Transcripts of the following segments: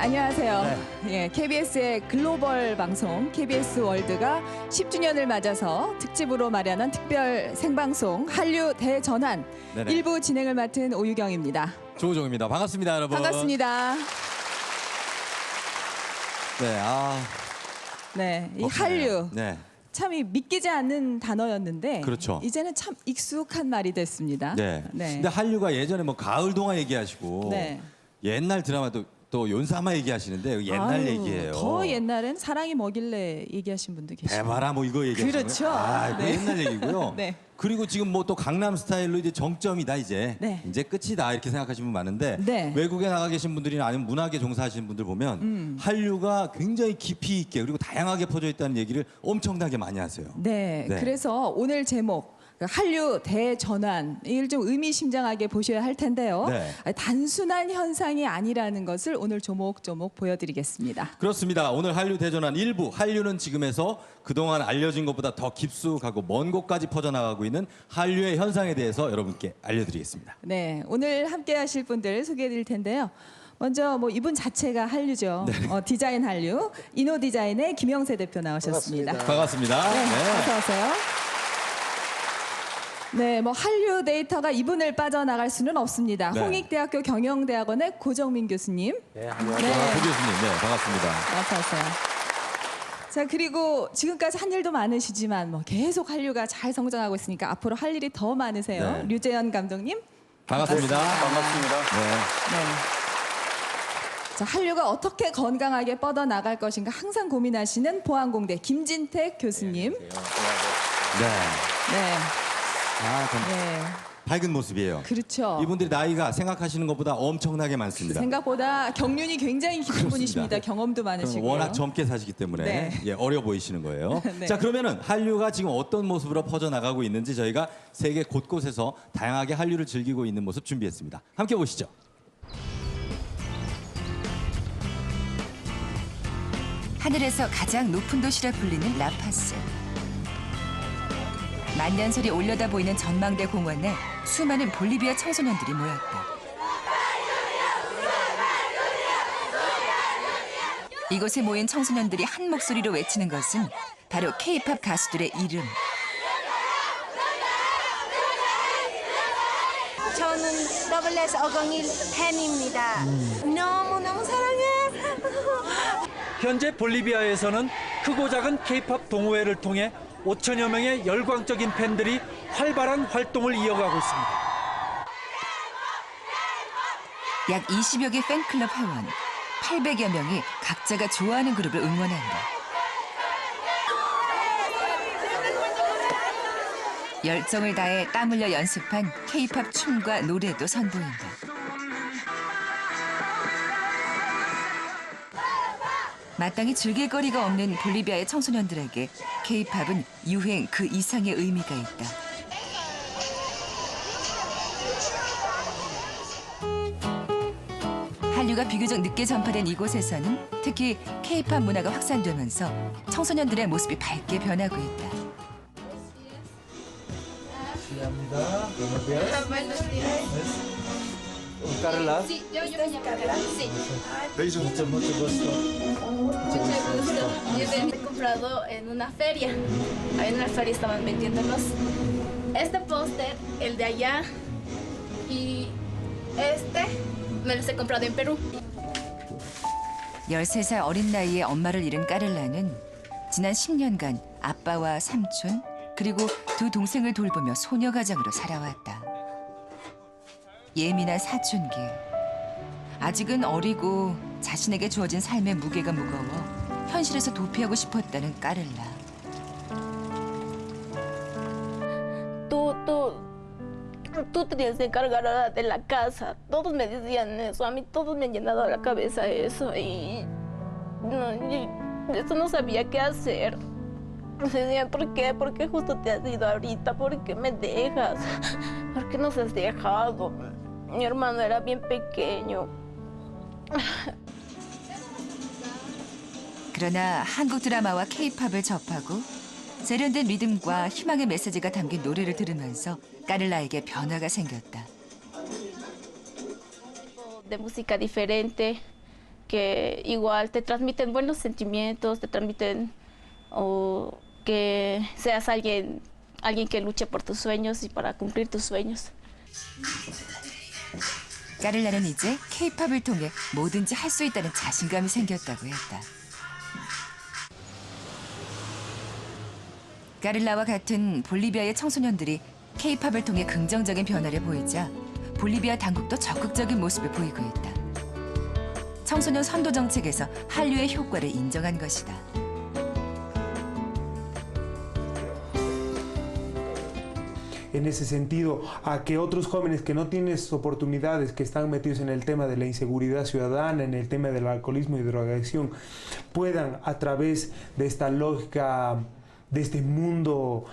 안녕하세요. 네. 예, KBS의 글로벌 방송 KBS 월드가 10주년을 맞아서 특집으로 마련한 특별 생방송 한류 대전환 네네. 일부 진행을 맡은 오유경입니다. 조우종입니다. 반갑습니다, 여러분. 반갑습니다. 네, 네, 이 멋지네요. 한류 네, 참 믿기지 않는 단어였는데 그렇죠. 이제는 참 익숙한 말이 됐습니다. 네. 근데 한류가 예전에 뭐 가을 동화 얘기하시고 네. 옛날 드라마도 또 연사마 얘기하시는데 옛날 아유, 얘기예요. 더 옛날엔 사랑이 뭐길래 얘기하신 분도 계시고. 대바라 뭐 이거 얘기하시는 그렇죠. 거예요? 그 네. 옛날 얘기고요. 네. 그리고 지금 뭐 또 강남 스타일로 이제 정점이다 이제 네. 이제 끝이다 이렇게 생각하시는 분 많은데 네. 외국에 나가 계신 분들이나 아니면 문학에 종사하시는 분들 보면 한류가 굉장히 깊이 있게 그리고 다양하게 퍼져 있다는 얘기를 엄청나게 많이 하세요. 네, 네. 그래서 오늘 제목 한류 대전환 이걸 좀 의미심장하게 보셔야 할 텐데요. 네. 단순한 현상이 아니라는 것을 오늘 조목조목 보여드리겠습니다. 그렇습니다. 오늘 한류 대전환 일부 한류는 지금에서 그동안 알려진 것보다 더 깊숙하고 먼 곳까지 퍼져나가고 있는 한류의 현상에 대해서 여러분께 알려드리겠습니다. 네, 오늘 함께하실 분들 소개해드릴 텐데요. 먼저 뭐 이분 자체가 한류죠. 디자인 한류 이노 디자인의 김영세 대표 나오셨습니다. 반갑습니다. 네, 네. 어서 오세요. 네, 뭐 한류 데이터가 이분을 빠져나갈 수는 없습니다. 네. 홍익대학교 경영대학원의 고정민 교수님. 네, 아, 안녕하세요. 고 교수님, 네, 반갑습니다. 어서 오세요. 자, 그리고 지금까지 한 일도 많으시지만 뭐 계속 한류가 잘 성장하고 있으니까 앞으로 할 일이 더 많으세요. 네. 류재현 감독님. 반갑습니다. 반갑습니다. 네. 네. 자, 한류가 어떻게 건강하게 뻗어나갈 것인가 항상 고민하시는 보안공대 김진택 교수님. 네. 네. 참 네. 밝은 모습이에요. 그렇죠. 이분들이 나이가 생각하시는 것보다 엄청나게 많습니다. 생각보다 경륜이 굉장히 깊은 그렇습니다. 분이십니다. 경험도 많으시고요. 워낙 젊게 사시기 때문에 네. 예, 어려 보이시는 거예요. 네. 자, 그러면은 한류가 지금 어떤 모습으로 퍼져나가고 있는지 저희가 세계 곳곳에서 다양하게 한류를 즐기고 있는 모습 준비했습니다. 함께 보시죠. 하늘에서 가장 높은 도시라 불리는 라파스. 만년설이 올려다 보이는 전망대 공원에 수많은 볼리비아 청소년들이 모였다. 이곳에 모인 청소년들이 한 목소리로 외치는 것은 바로 K-팝 가수들의 이름. 저는 더블레스 어공일 팬입니다. 너무너무 사랑해. 현재 볼리비아에서는 크고 작은 K-팝 동호회를 통해 5천여 명의 열광적인 팬들이 활발한 활동을 이어가고 있습니다. 약 20여 개 팬클럽 회원, 800여 명이 각자가 좋아하는 그룹을 응원한다. 열정을 다해 땀 흘려 연습한 K-팝 춤과 노래도 선보인다. 마땅히 즐길 거리가 없는 볼리비아의 청소년들에게 K-팝은 유행 그 이상의 의미가 있다. 한류가 비교적 늦게 전파된 이곳에서는 특히 K-팝 문화가 확산되면서 청소년들의 모습이 밝게 변하고 있다. Carla, Sí, yo me llamo Carla. Sí. mucho gusto. Mucho gusto. Yo me he comprado en una feria. Ahí en una feria estaban vendiéndolos. Este póster, el de allá y este me los he comprado en Perú. 13살 어린 나이에 엄마를 잃은 까를라는 지난 10년간 아빠와 삼촌 그리고 두 동생을 돌보며 소녀가장으로 살아왔다. 예민한 사춘기. 아직은 어리고 자신에게 주어진 삶의 무게가 무거워 현실에서 도피하고 싶었다는 까를라. Tú tenías que encargar ahora de la casa. Todos me decían eso. A mí todos me han llenado la cabeza eso. Y no, eso no sabía qué hacer. Me decían, ¿por qué? ¿Por qué justo te has ido ahorita? ¿Por qué me dejas? ¿Por qué nos has dejado? Mi hermano era bien pequeño. 그러나 한국 드라마와 K-팝을 접하고 세련된 리듬과 희망의 메시지가 담긴 노래를 들으면서 까를라에게 변화가 생겼다. De música diferente, porque igual te transmiten buenos sentimientos, te transmiten que seas alguien que luche por tus sueños y para cumplir tus sueños. 까를라는 이제 K-팝을 통해 뭐든지 할 수 있다는 자신감이 생겼다고 했다. 까를라와 같은 볼리비아의 청소년들이 K-팝을 통해 긍정적인 변화를 보이자 볼리비아 당국도 적극적인 모습을 보이고 있다. 청소년 선도 정책에서 한류의 효과를 인정한 것이다. En ese sentido, a que otros jóvenes que no tienen oportunidades, que están metidos en el tema de la inseguridad ciudadana, en el tema del alcoholismo y drogadicción, puedan a través de esta lógica, de este mundo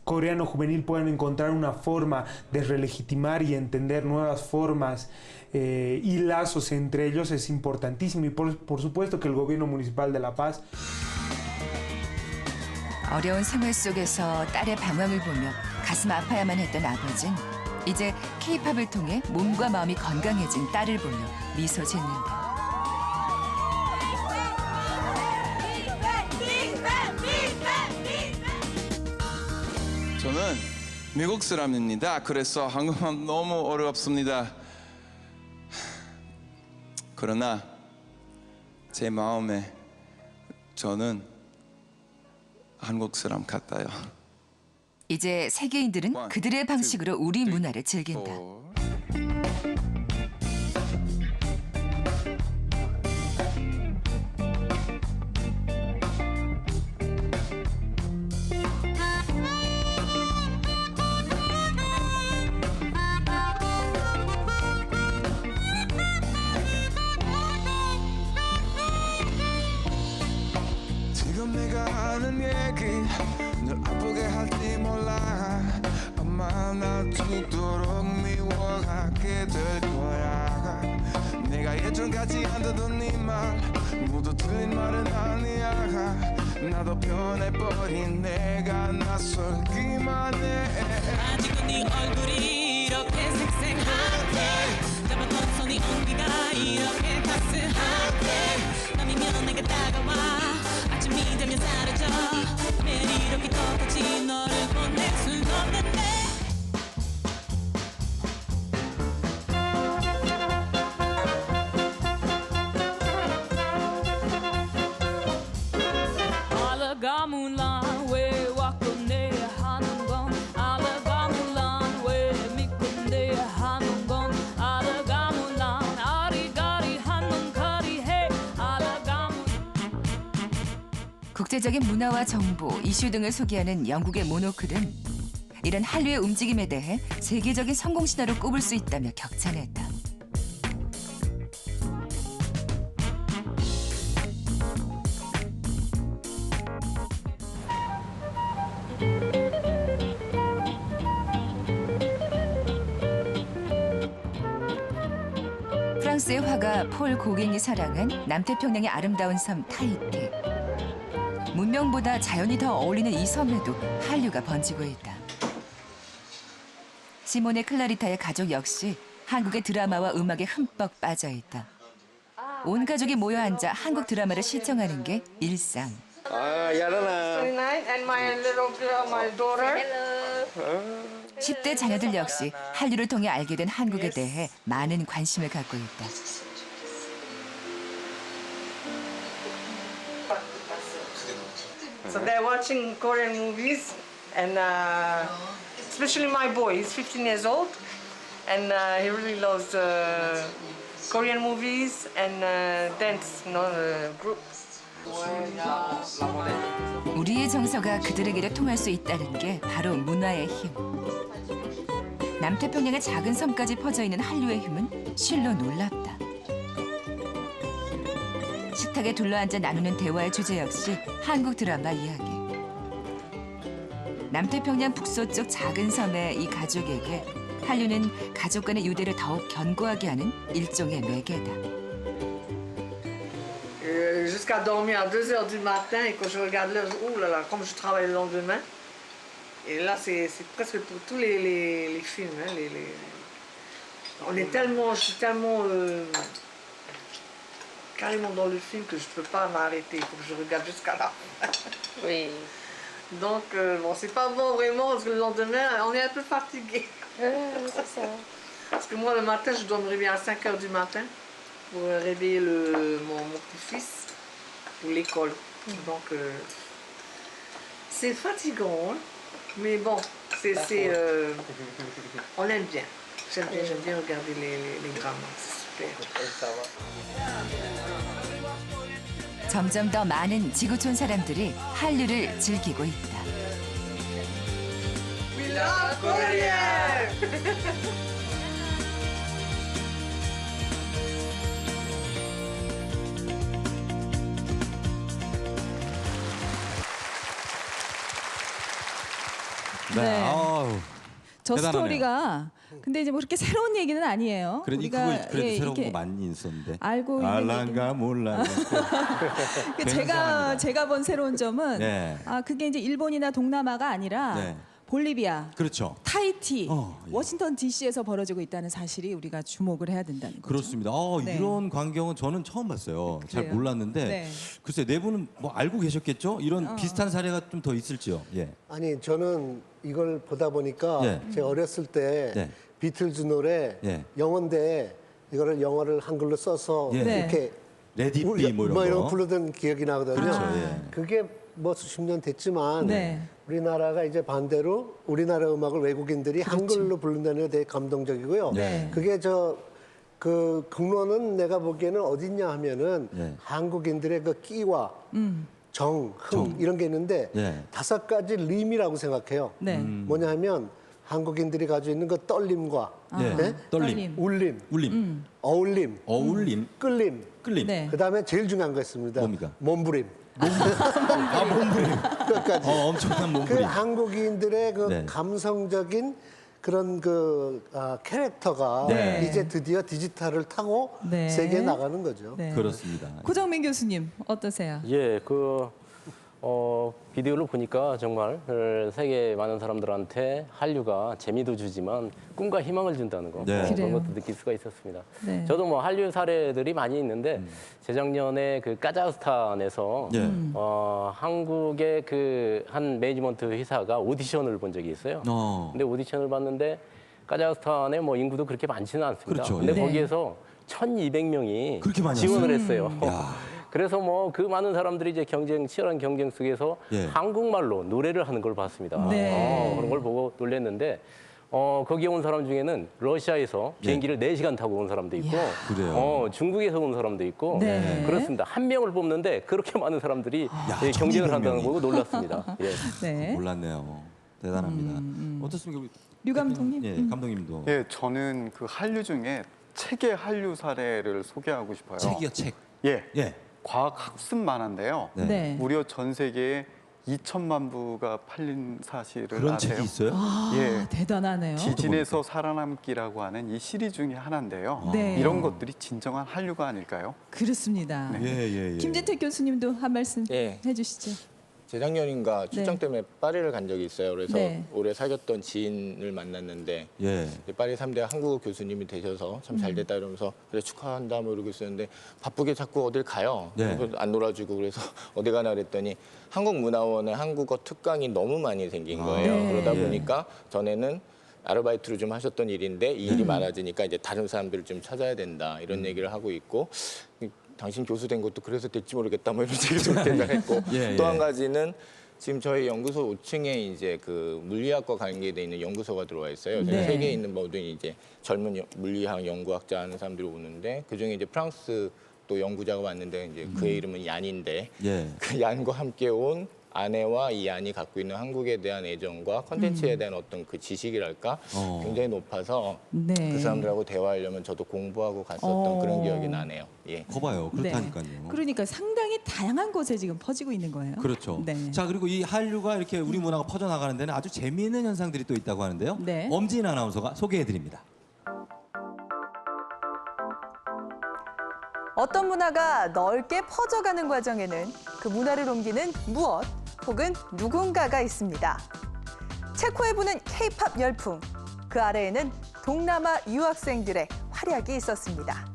coreano juvenil, puedan encontrar una forma de relegitimar y entender nuevas formas y lazos entre ellos es importantísimo. Y por supuesto que el gobierno municipal de La Paz 어려운 생활 속에서 딸의 방황을 보며 가슴 아파야만 했던 아버지는 이제 K-팝을 통해 몸과 마음이 건강해진 딸을 보며 미소 짓는다. 저는 미국 사람입니다. 그래서 한국말 너무 어렵습니다. 그러나 제 마음에 저는 한국 사람 같아요. 이제 세계인들은 그들의 방식으로 우리 문화를 즐긴다. 지금 내가 하는 얘기 널 아프게 할지 몰라. 아마 나 죽도록 미워하게 될 거야. 내가 예전까지 안 듣던 네 말 모두 틀린 말은 아니야. 나도 변해버린 내가 낯설기만 해. 아직도 네 얼굴이 이렇게 생생한데 잡았던 손이 온기가 이렇게 따스한데 밤이면 내가 다가와 아침이 되면 사라져 매일 이렇게 똑같이 너를 보낼 순 없는데 알아가 물란 왜 왔고 내 하는 건 알아가 물란 왜 믿고 내 하는 건 알아가 물란 아리가리 한눈 가리해 알아가 국제적인 문화와 정보, 이슈 등을 소개하는 영국의 모노클은 이런 한류의 움직임에 대해 세계적인 성공 신화로 꼽을 수 있다며 격찬했다. 프랑스의 화가 폴 고갱이 사랑한 남태평양의 아름다운 섬 타히티. 문명보다 자연이 더 어울리는 이 섬에도 한류가 번지고 있다. 시모네 클라리타의 가족 역시 한국의 드라마와 음악에 흠뻑 빠져 있다. 온 가족이 모여 앉아 한국 드라마를 시청하는 게 일상. And my little girl, my daughter. 10대 자녀들 역시 한류를 통해 알게 된 한국에 대해 많은 관심을 갖고 있다. So they're watching Korean movies, and especially my boy. He's 15 years old, and he really loves Korean movies and dance, group. 우리의 정서가 그들에게도 통할 수 있다는 게 바로 문화의 힘. 남태평양의 작은 섬까지 퍼져 있는 한류의 힘은 실로 놀랍다. 식탁에 둘러앉아 나누는 대화의 주제 역시 한국 드라마 이야기. 남태평양 북서쪽 작은 섬의 이 가족에게 한류는 가족 간의 유대를 더욱 견고하게 하는 일종의 매개다. Jusqu'à dormir à 2h du matin et quand je regarde l'heure, oh là là, comme je travaille le lendemain. Et là, c'est presque pour tous les films. Hein, on est tellement, je suis tellement carrément dans le film que je ne peux pas m'arrêter, il faut que je regarde jusqu'à la fin. Oui. Donc, bon, c'est pas bon vraiment parce que le lendemain, on est un peu fatigué. C'est ça. Parce que moi, le matin, je dois me réveiller à 5 h du matin pour réveiller mon petit-fils pour l'école. Donc, c'est fatigant, hein? Mais bon, on aime bien. J'aime bien regarder les dramas, c'est super. 점점 더 많은 지구촌 사람들이 한류를 즐기고 있다. We love Korea! 네. 아우. 저 대단하네요. 스토리가 근데 이제 뭐 그렇게 새로운 얘기는 아니에요. 그래도 그래도 새로운 이렇게 거 많이 있었는데. 알고 있는 알란가 몰라. 제가 본 새로운 점은 네. 그게 이제 일본이나 동남아가 아니라 네. 볼리비아, 그렇죠. 타히티, 예. 워싱턴 DC에서 벌어지고 있다는 사실이 우리가 주목을 해야 된다는 거죠. 그렇습니다. 네. 이런 광경은 저는 처음 봤어요. 잘 그래요? 몰랐는데 네. 글쎄 네 분은 뭐 알고 계셨겠죠? 이런 비슷한 사례가 좀 더 있을지요. 예. 아니 저는 이걸 보다 보니까 예. 제가 어렸을 때 네. 비틀즈 노래 예. 영어인데 이거를 영어를 한글로 써서 예. 이렇게 레디 비 뭐 이런 이런 거. 거 부르던 기억이 나거든요. 그렇죠, 예. 그게 뭐 수십 년 됐지만 네. 우리나라가 이제 반대로 우리나라 음악을 외국인들이 한글로 부른다는 게 되게 감동적이고요. 네. 그게 그 근원은 내가 보기에는 어딨냐 하면은 네. 한국인들의 그 끼와 정, 흥 이런 게 있는데 네. 5가지 림이라고 생각해요. 네. 뭐냐 하면 한국인들이 가지고 있는 그 떨림과 네. 네? 떨림, 울림, 울림, 어울림, 어울림, 끌림, 끌림. 네. 그다음에 제일 중요한 거 있습니다. 뭡니까? 몸부림. 몸부림. 끝까지. 엄청난 그 몸부림. 한국인들의 그 네. 감성적인 그런 캐릭터가 네. 이제 드디어 디지털을 타고 네. 세계에 나가는 거죠. 네. 그렇습니다. 고정민 교수님 어떠세요? 예, 비디오를 보니까 정말 세계 많은 사람들한테 한류가 재미도 주지만 꿈과 희망을 준다는 거 네. 그런 그래요. 것도 느낄 수가 있었습니다. 네. 저도 뭐 한류 사례들이 많이 있는데 재작년에 그 카자흐스탄에서 예. 한국의 그 한 매니지먼트 회사가 오디션을 본 적이 있어요. 근데 오디션을 봤는데 카자흐스탄의 뭐 인구도 그렇게 많지는 않습니다. 그렇죠. 근데 네. 거기에서 1,200명이 그렇게 많이 지원을 했어요. 야. 그래서 뭐 그 많은 사람들이 이제 치열한 경쟁 속에서 예. 한국말로 노래를 하는 걸 봤습니다. 네. 그런 걸 보고 놀랐는데 거기에 온 사람 중에는 러시아에서 비행기를 4시간 타고 온 사람도 있고 그래요? 중국에서 온 사람도 있고 네. 그렇습니다. 한 명을 뽑는데 그렇게 많은 사람들이 야, 예, 경쟁을 1200 한다는 명이. 거 보고 놀랐습니다. 예. 네. 몰랐네요. 대단합니다. 어떻습니까? 류 감독님? 예, 감독님도. 예, 저는 그 한류 중에 책의 한류 사례를 소개하고 싶어요. 책이요, 책. 예, 예. 과학 학습 만화인데요. 네. 네. 무려 전 세계에 2천만 부가 팔린 사실을 그런 아세요? 책이 있어요? 예. 대단하네요. 지진에서 살아남기라고 하는 이 시리즈 중에 하나인데요. 네. 이런 것들이 진정한 한류가 아닐까요? 그렇습니다. 예. 김진택 교수님도 한 말씀 예. 해주시죠. 재작년인가 출장 때문에 파리를 간 적이 있어요. 그래서 네. 오래 사귀었던 지인을 만났는데 예. 파리 3대 한국어 교수님이 되셔서 참 잘 됐다 이러면서 그래 축하한다 뭐 이러고 있었는데 바쁘게 자꾸 어딜 가요. 네. 그래서 안 놀아주고 그래서 어디 가나 그랬더니 한국문화원에 한국어 특강이 너무 많이 생긴 거예요. 네. 그러다 예. 보니까 전에는 아르바이트를 좀 하셨던 일인데 이 일이 많아지니까 이제 다른 사람들을 좀 찾아야 된다 이런 얘기를 하고 있고 당신 교수 된 것도 그래서 됐지 모르겠다 뭐 이런 얘기를 좀 대단했고 예, 또 예. 한 가지는 지금 저희 연구소 5층에 이제 그 물리학과 관계돼 있는 연구소가 들어와 있어요. 네. 세계에 있는 모든 이제 젊은 물리학 연구학자 하는 사람들이 오는데 그 중에 이제 프랑스 또 연구자가 왔는데 이제 그의 이름은 얀인데 예. 그 얀과 함께 온 아내와 이 얀이 갖고 있는 한국에 대한 애정과 컨텐츠에 대한 어떤 그 지식이랄까 굉장히 높아서 네. 그 사람들하고 대화하려면 저도 공부하고 갔었던 그런 기억이 나네요. 예. 거봐요. 그렇다니까요. 네. 그러니까 상당히 다양한 곳에 지금 퍼지고 있는 거예요. 그렇죠. 네. 자, 그리고 이 한류가 이렇게 우리 문화가 퍼져나가는 데는 아주 재미있는 현상들이 또 있다고 하는데요. 네. 엄진 아나운서가 소개해드립니다. 어떤 문화가 넓게 퍼져가는 과정에는 그 문화를 옮기는 무엇 혹은 누군가가 있습니다. 체코에 부는 K-팝 열풍, 그 아래에는 동남아 유학생들의 활약이 있었습니다.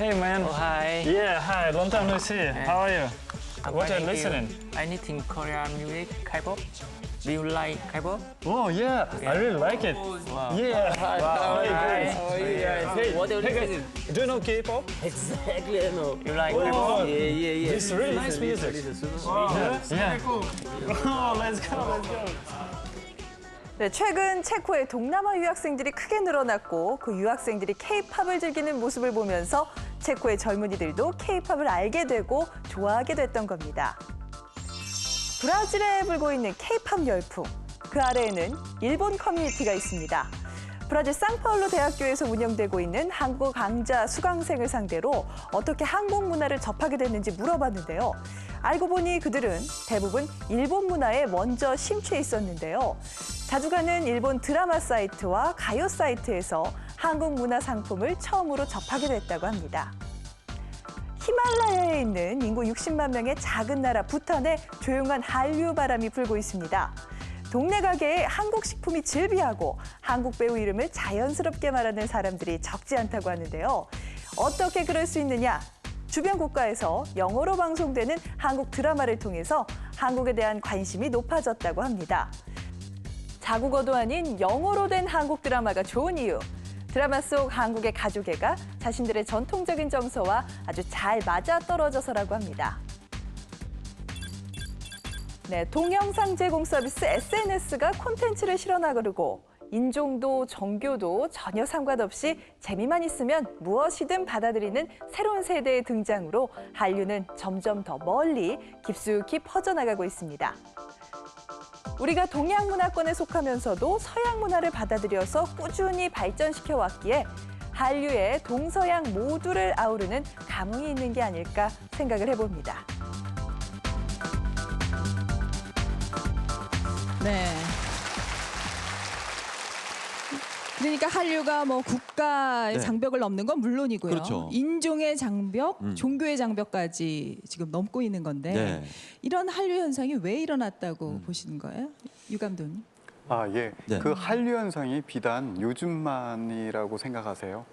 Hey man. Oh, hi. Yeah, hi. Long time no see. How are you? What are you Thank listening? Anything Korean music, K-pop? Do you like K-pop? Oh yeah, I really like it. Wow. Yeah. Hi. Wow. Hi. Hey, How are you guys. guys? Hey, What are you hey, guys. listening? Do you know K-pop? Exactly, I know. You like Oh, K-pop? Yeah. This is really nice music. Yeah. Oh, let's go. 네, 최근 체코의 동남아 유학생들이 크게 늘어났고 그 유학생들이 K-팝을 즐기는 모습을 보면서 체코의 젊은이들도 K-팝을 알게 되고 좋아하게 됐던 겁니다. 브라질에 불고 있는 K-팝 열풍, 그 아래에는 일본 커뮤니티가 있습니다. 브라질 상파울루 대학교에서 운영되고 있는 한국 강자 수강생을 상대로 어떻게 한국 문화를 접하게 됐는지 물어봤는데요. 알고 보니 그들은 대부분 일본 문화에 먼저 심취해 있었는데요. 자주 가는 일본 드라마 사이트와 가요 사이트에서 한국 문화 상품을 처음으로 접하게 됐다고 합니다. 히말라야에 있는 인구 60만 명의 작은 나라 부탄에 조용한 한류 바람이 불고 있습니다. 동네 가게에 한국 식품이 즐비하고 한국 배우 이름을 자연스럽게 말하는 사람들이 적지 않다고 하는데요. 어떻게 그럴 수 있느냐? 주변 국가에서 영어로 방송되는 한국 드라마를 통해서 한국에 대한 관심이 높아졌다고 합니다. 자국어도 아닌 영어로 된 한국 드라마가 좋은 이유. 드라마 속 한국의 가족애가 자신들의 전통적인 정서와 아주 잘 맞아떨어져서라고 합니다. 네, 동영상 제공 서비스 SNS가 콘텐츠를 실어나가고 인종도 정교도 전혀 상관없이 재미만 있으면 무엇이든 받아들이는 새로운 세대의 등장으로 한류는 점점 더 멀리 깊숙이 퍼져나가고 있습니다. 우리가 동양 문화권에 속하면서도 서양 문화를 받아들여서 꾸준히 발전시켜 왔기에 한류의 동서양 모두를 아우르는 감흥이 있는 게 아닐까 생각을 해봅니다. 네. 그러니까 한류가 뭐 국가의 네. 장벽을 넘는 건 물론이고요. 그렇죠. 인종의 장벽, 종교의 장벽까지 지금 넘고 있는 건데 네. 이런 한류 현상이 왜 일어났다고 보시는 거예요? 유 감독님. 아, 예. 네. 그 한류 현상이 비단 요즘만이라고 생각하세요?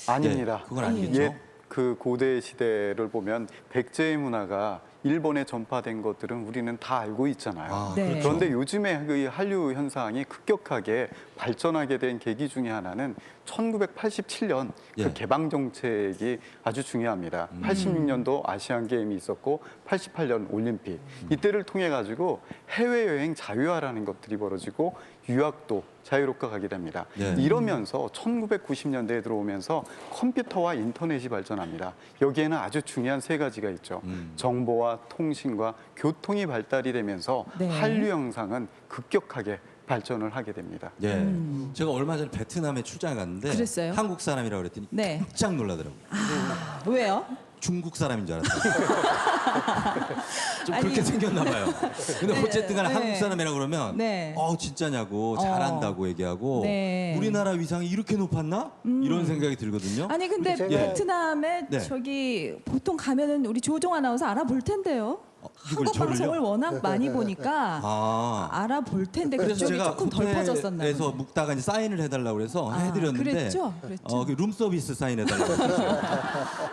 아닙니다. 네, 그건 아니겠죠. 옛 그 고대 시대를 보면 백제의 문화가 일본에 전파된 것들은 우리는 다 알고 있잖아요. 아, 네. 그렇죠. 그런데 요즘에 그 한류 현상이 급격하게 발전하게 된 계기 중에 하나는 1987년 예. 그 개방 정책이 아주 중요합니다. 86년도 아시안 게임이 있었고 88년 올림픽 이때를 통해 가지고 해외 여행 자유화라는 것들이 벌어지고 유학도 자유롭게 가게 됩니다. 예. 이러면서 1990년대에 들어오면서 컴퓨터와 인터넷이 발전합니다. 여기에는 아주 중요한 세 가지가 있죠. 정보와 통신과 교통이 발달이 되면서 네. 한류 영상은 급격하게 발전을 하게 됩니다. 예. 제가 얼마 전에 베트남에 출장을 갔는데 그랬어요? 한국 사람이라고 그랬더니 네. 깜짝 놀라더라고요. 왜요? 중국 사람인 줄 알았어요. 좀 아니, 그렇게 생겼나 봐요. 근데 네, 어쨌든 간에 네. 한국 사람이라고 그러면 네. 진짜냐고 잘한다고 얘기하고 네. 우리나라 위상이 이렇게 높았나? 이런 생각이 들거든요. 아니 근데 제가- 베트남에 네. 저기 보통 가면은 우리 조종 아나운서 알아볼 텐데요. 누굴, 한국 방송을 저를요? 워낙 많이 보니까 아. 알아볼 텐데 그래서 그쪽이 제가 조금 덜 퍼졌었나 호텔에서 보네. 묵다가 이제 사인을 해달라고 그래서 아, 해드렸는데 그랬죠? 그랬죠. 그 룸서비스 사인해달라고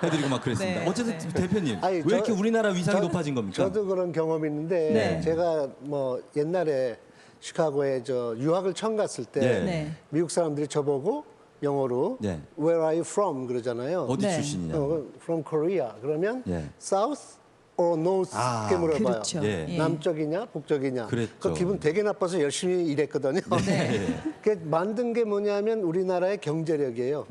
해드리고 막 그랬습니다. 네, 어쨌든 네. 대표님 아니, 왜 저- 이렇게 우리나라 위상이 높아진 겁니까? 저도 그런 경험이 있는데 네. 제가 뭐 옛날에 시카고에 저 유학을 처음 갔을 때 네. 네. 미국 사람들이 저보고 영어로 네. Where are you from 그러잖아요. 어디 네. 출신이냐? From Korea. 그러면 예. South or North 이렇게 물어봐요. 그렇죠. 예. 예. 남쪽이냐 북쪽이냐. 그랬죠. 그 기분 되게 나빠서 열심히 일했거든요. 네. 그 만든 게 뭐냐면 우리나라의 경제력이에요.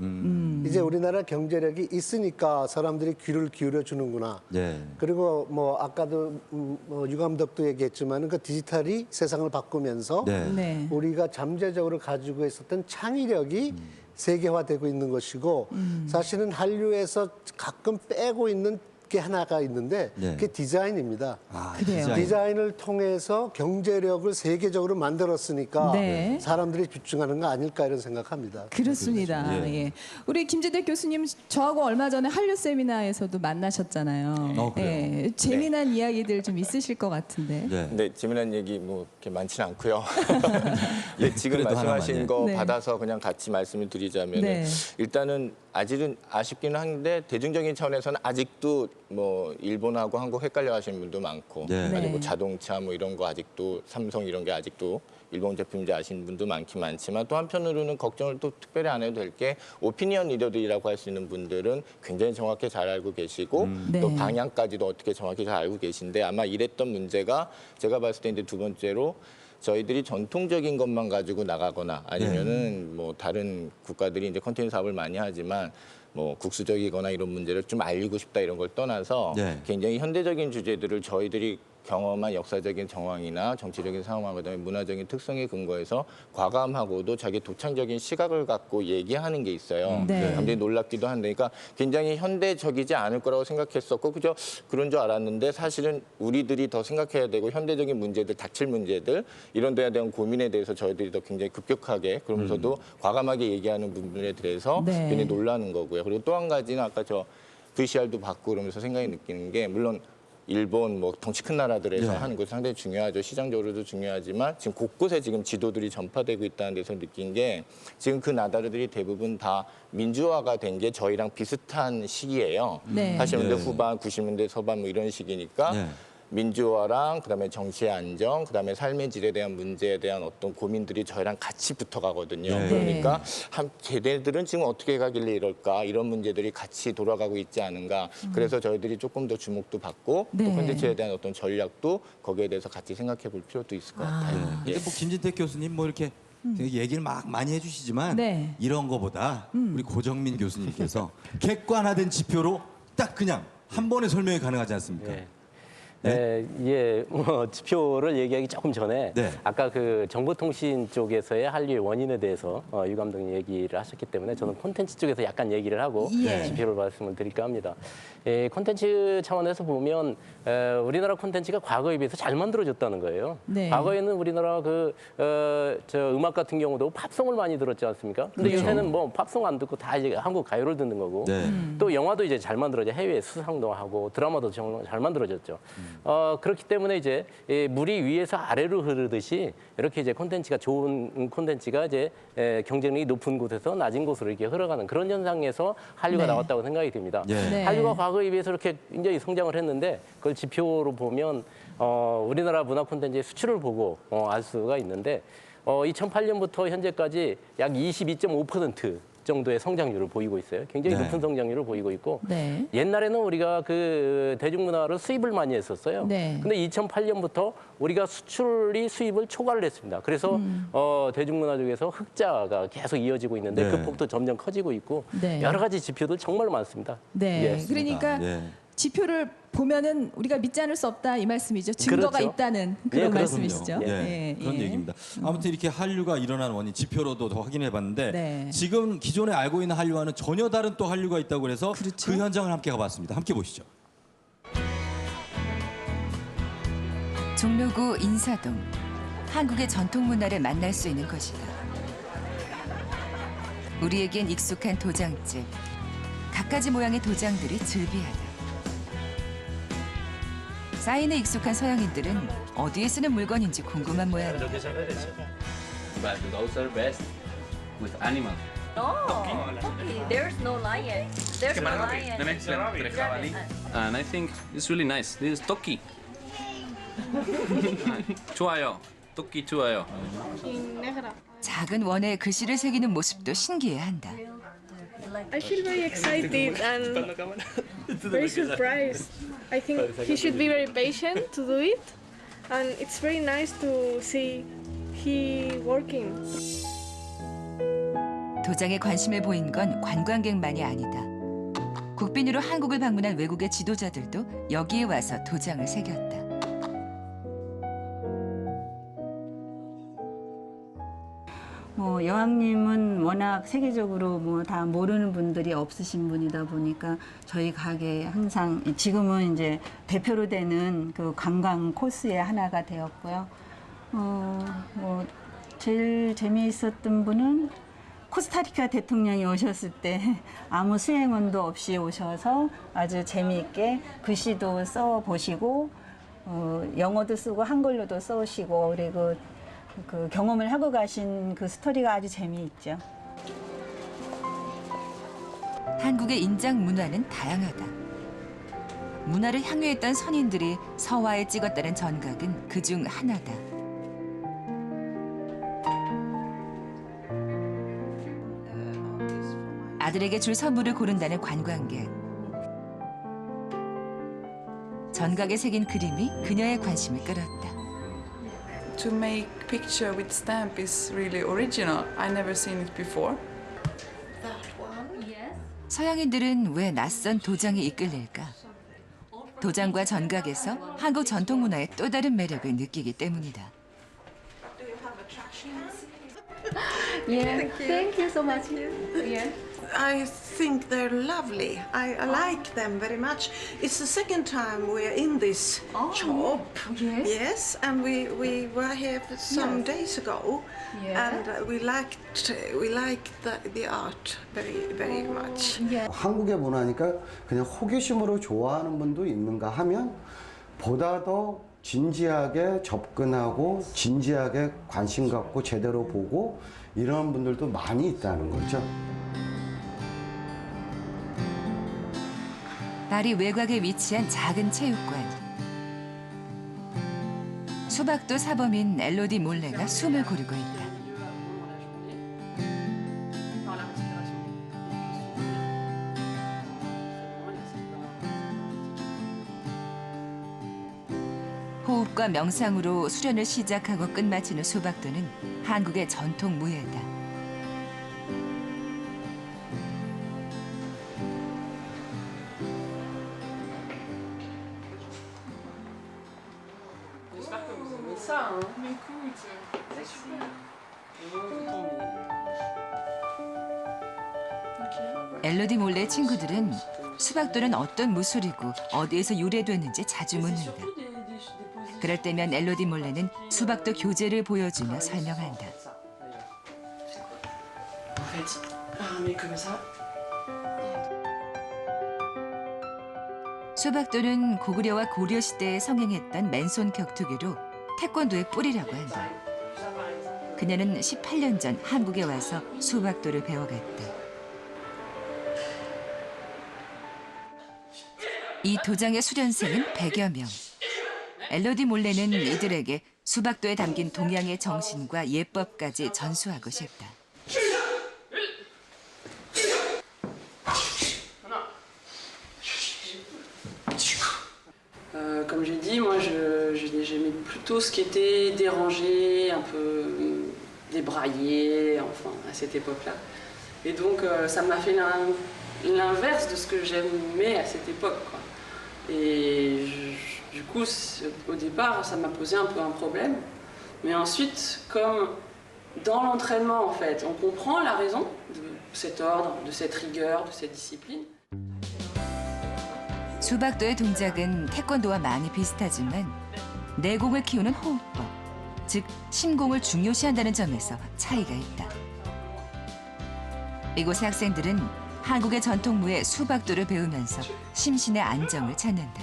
이제 우리나라 경제력이 있으니까 사람들이 귀를 기울여 주는구나. 예. 그리고 뭐 아까도 뭐 유 감독도 얘기했지만 그 디지털이 세상을 바꾸면서 네. 네. 우리가 잠재적으로 가지고 있었던 창의력이 세계화되고 있는 것이고 사실은 한류에서 가끔 빼고 있는 게 하나가 있는데 네. 그게 디자인입니다. 그래요? 디자인을 통해서 경제력을 세계적으로 만들었으니까 네. 사람들이 집중하는 거 아닐까 이런 생각합니다. 그렇습니다. 예. 예. 우리 김재택 교수님 저하고 얼마 전에 한류 세미나에서도 만나셨잖아요. 그래요? 예. 재미난 이야기들 좀 있으실 것 같은데. 네. 네, 재미난 얘기 뭐 이렇게 많지는 않고요. 네, 지금 그래도 말씀하신 하나만, 거 네. 받아서 그냥 같이 말씀을 드리자면 네. 일단은 아직은 아쉽기는 한데 대중적인 차원에서는 아직도 뭐 일본하고 한국 헷갈려 하시는 분도 많고 네. 그리고 네. 자동차 뭐 이런 거 아직도 삼성 이런 게 아직도 일본 제품인지 아시는 분도 많긴 많지만 또 한편으로는 걱정을 또 특별히 안 해도 될 게 오피니언 리더들이라고 할 수 있는 분들은 굉장히 정확히 잘 알고 계시고 네. 또 방향까지도 어떻게 정확히 잘 알고 계신데 아마 이랬던 문제가 제가 봤을 때 이제 두 번째로 저희들이 전통적인 것만 가지고 나가거나 아니면은 뭐 다른 국가들이 이제 컨텐츠 사업을 많이 하지만 뭐 국수적이거나 이런 문제를 좀 알리고 싶다 이런 걸 떠나서 네. 굉장히 현대적인 주제들을 저희들이 경험한 역사적인 정황이나 정치적인 상황, 그다음에 문화적인 특성에 근거해서 과감하고도 자기 독창적인 시각을 갖고 얘기하는 게 있어요. 네. 굉장히 놀랍기도 한데, 그러니까 굉장히 현대적이지 않을 거라고 생각했었고, 그저 그런 줄 알았는데 사실은 우리들이 더 생각해야 되고 현대적인 문제들, 닥칠 문제들 이런 데에 대한 고민에 대해서 저희들이 더 굉장히 급격하게 그러면서도 과감하게 얘기하는 부분에 대해서 네. 굉장히 놀라는 거고요. 그리고 또 한 가지는 아까 저 VCR도 받고 그러면서 생각이 느끼는 게 물론 일본 뭐 덩치 큰 나라들에서 네. 하는 것이 상당히 중요하죠. 시장적으로도 중요하지만 지금 곳곳에 지금 지도들이 전파되고 있다는 데서 느낀 게 지금 그 나라들이 대부분 다 민주화가 된 게 저희랑 비슷한 시기예요. 네. 80년대 네. 후반, 90년대 서반 뭐 이런 시기니까 네. 민주화랑 그다음에 정치의 안정, 그다음에 삶의 질에 대한 문제에 대한 어떤 고민들이 저희랑 같이 붙어가거든요. 네. 그러니까 걔네들은 지금 어떻게 가길래 이럴까 이런 문제들이 같이 돌아가고 있지 않은가. 그래서 저희들이 조금 더 주목도 받고 네. 또 콘텐츠에 대한 어떤 전략도 거기에 대해서 같이 생각해 볼 필요도 있을 것 같아요. 근데 뭐 김진택 교수님 뭐 이렇게 되게 얘기를 막 많이 해주시지만 네. 이런 거보다 우리 고정민 교수님께서 객관화된 지표로 딱 그냥 한 번에 설명이 가능하지 않습니까? 예, 뭐 지표를 얘기하기 조금 전에 네. 아까 그 정보통신 쪽에서의 한류의 원인에 대해서 유 감독님 얘기를 하셨기 때문에 저는 콘텐츠 쪽에서 약간 얘기를 하고 예. 지표를 말씀을 드릴까 합니다. 콘텐츠 차원에서 보면 우리나라 콘텐츠가 과거에 비해서 잘 만들어졌다는 거예요. 네. 과거에는 우리나라 저 음악 같은 경우도 팝송을 많이 들었지 않습니까? 근데 그렇죠. 요새는 뭐 팝송 안 듣고 다 이제 한국 가요를 듣는 거고 네. 또 영화도 이제 잘 만들어져 해외 수상도 하고 드라마도 정말 잘 만들어졌죠. 그렇기 때문에 이제 물이 위에서 아래로 흐르듯이 이렇게 이제 콘텐츠가 좋은 콘텐츠가 이제 경쟁력이 높은 곳에서 낮은 곳으로 이렇게 흘러가는 그런 현상에서 한류가 네. 나왔다고 생각이 듭니다. 네. 한류가 과거에 비해서 이렇게 굉장히 성장을 했는데 그걸 지표로 보면 우리나라 문화 콘텐츠의 수출을 보고 알 수가 있는데 2008년부터 현재까지 약 22.5% 정도의 성장률을 보이고 있어요. 굉장히 네. 높은 성장률을 보이고 있고 네. 옛날에는 우리가 그 대중문화를 수입을 많이 했었어요. 네. 근데 2008년부터 우리가 수출이 수입을 초과를 했습니다. 그래서 대중문화 쪽에서 흑자가 계속 이어지고 있는데 네. 그 폭도 점점 커지고 있고 네. 여러 가지 지표들 정말 많습니다. 네. 예. 그러니까 예. 지표를 보면은 우리가 믿지 않을 수 없다 이 말씀이죠. 증거가 그렇죠. 있다는 그런 예, 그렇군요. 말씀이시죠. 예, 그런 예. 얘기입니다. 아무튼 이렇게 한류가 일어난 원인 지표로도 더 확인해봤는데 네. 지금 기존에 알고 있는 한류와는 전혀 다른 또 한류가 있다고 그래서 그렇죠. 그 현장을 함께 가봤습니다. 함께 보시죠. 종로구 인사동. 한국의 전통 문화를 만날 수 있는 곳이다. 우리에겐 익숙한 도장집. 갖가지 모양의 도장들이 즐비하다. 사인에 익숙한 서양인들은 어디에 쓰는 물건인지 궁금한 모양이다. But those are best with animals. There's no lion. There's no lion. And I think it's really nice. This is Toki. 좋아요. Toki 좋아요. 작은 원에 글씨를 새기는 모습도 신기해한다. I feel very excited and very surprised. I think he should be very patient to do it, and it's very nice to see he working. 도장에 관심을 보인 건 관광객만이 아니다. 국빈으로 한국을 방문한 외국의 지도자들도 여기에 와서 도장을 새겼다. 여왕님은 워낙 세계적으로 뭐 다 모르는 분들이 없으신 분이다 보니까 저희 가게에 항상 지금은 이제 대표로 되는 그 관광 코스의 하나가 되었고요. 뭐 제일 재미있었던 분은 코스타리카 대통령이 오셨을 때 아무 수행원도 없이 오셔서 아주 재미있게 글씨도 써보시고 영어도 쓰고 한글로도 써오시고 그리고 그 경험을 하고 가신 그 스토리가 아주 재미있죠. 한국의 인장 문화는 다양하다. 문화를 향유했던 선인들이 서화에 찍었다는 전각은 그중 하나다. 아들에게 줄 선물을 고른다는 관광객. 전각에 새긴 그림이 그녀의 관심을 끌었다. To make picture with stamp is really original. I never seen it before. 서양인들은 왜 낯선 도장에 이끌릴까? 도장과 전각에서 한국 전통 문화의 또 다른 매력을 느끼기 때문이다. Yeah, thank you so much. Yeah. I think they're lovely. I like them very much. It's the second time we're in this shop. Yes. Yes, and we were here some days ago, and we liked the art very much. 한국의 문화니까 그냥 호기심으로 좋아하는 분도 있는가 하면 보다 더 진지하게 접근하고 진지하게 관심 갖고 제대로 보고 이런 분들도 많이 있다는 거죠. 파리 외곽에 위치한 작은 체육관. 수박도 사범인 엘로디 몰레가 숨을 고르고 있다. 호흡과 명상으로 수련을 시작하고 끝마치는 수박도는 한국의 전통 무예다. 엘로디 몰레의 친구들은 수박도는 어떤 무술이고 어디에서 유래됐는지 자주 묻는다. 그럴 때면 엘로디 몰레는 수박도 교재를 보여주며 설명한다. 수박도는 고구려와 고려 시대에 성행했던 맨손 격투기로 태권도의 뿌리라고 한다. 그녀는 18년 전 한국에 와서 수박도를 배워갔다. 이 도장의 수련생은 100여 명. 엘로디 몰레는 이들에게 수박도에 담긴 동양의 정신과 예법까지 전수하고 싶다. Comme j'ai dit, moi j'aimais plutôt ce qui était dérangé, un peu débraillé, enfin à cette époque-là. Et donc ça m'a fait l'inverse de ce que j'aimais à cette époque, quoi. Et du coup, au départ, ça m'a posé un peu un problème. Mais ensuite, comme dans l'entraînement, en fait, on comprend la raison de cet ordre, de cette rigueur, de cette discipline. 수박도의 동작은 태권도와 많이 비슷하지만 내공을 키우는 호흡법, 즉 심공을 중요시한다는 점에서 차이가 있다. 이곳의 학생들은 한국의 전통무예 수박도를 배우면서 심신의 안정을 찾는다.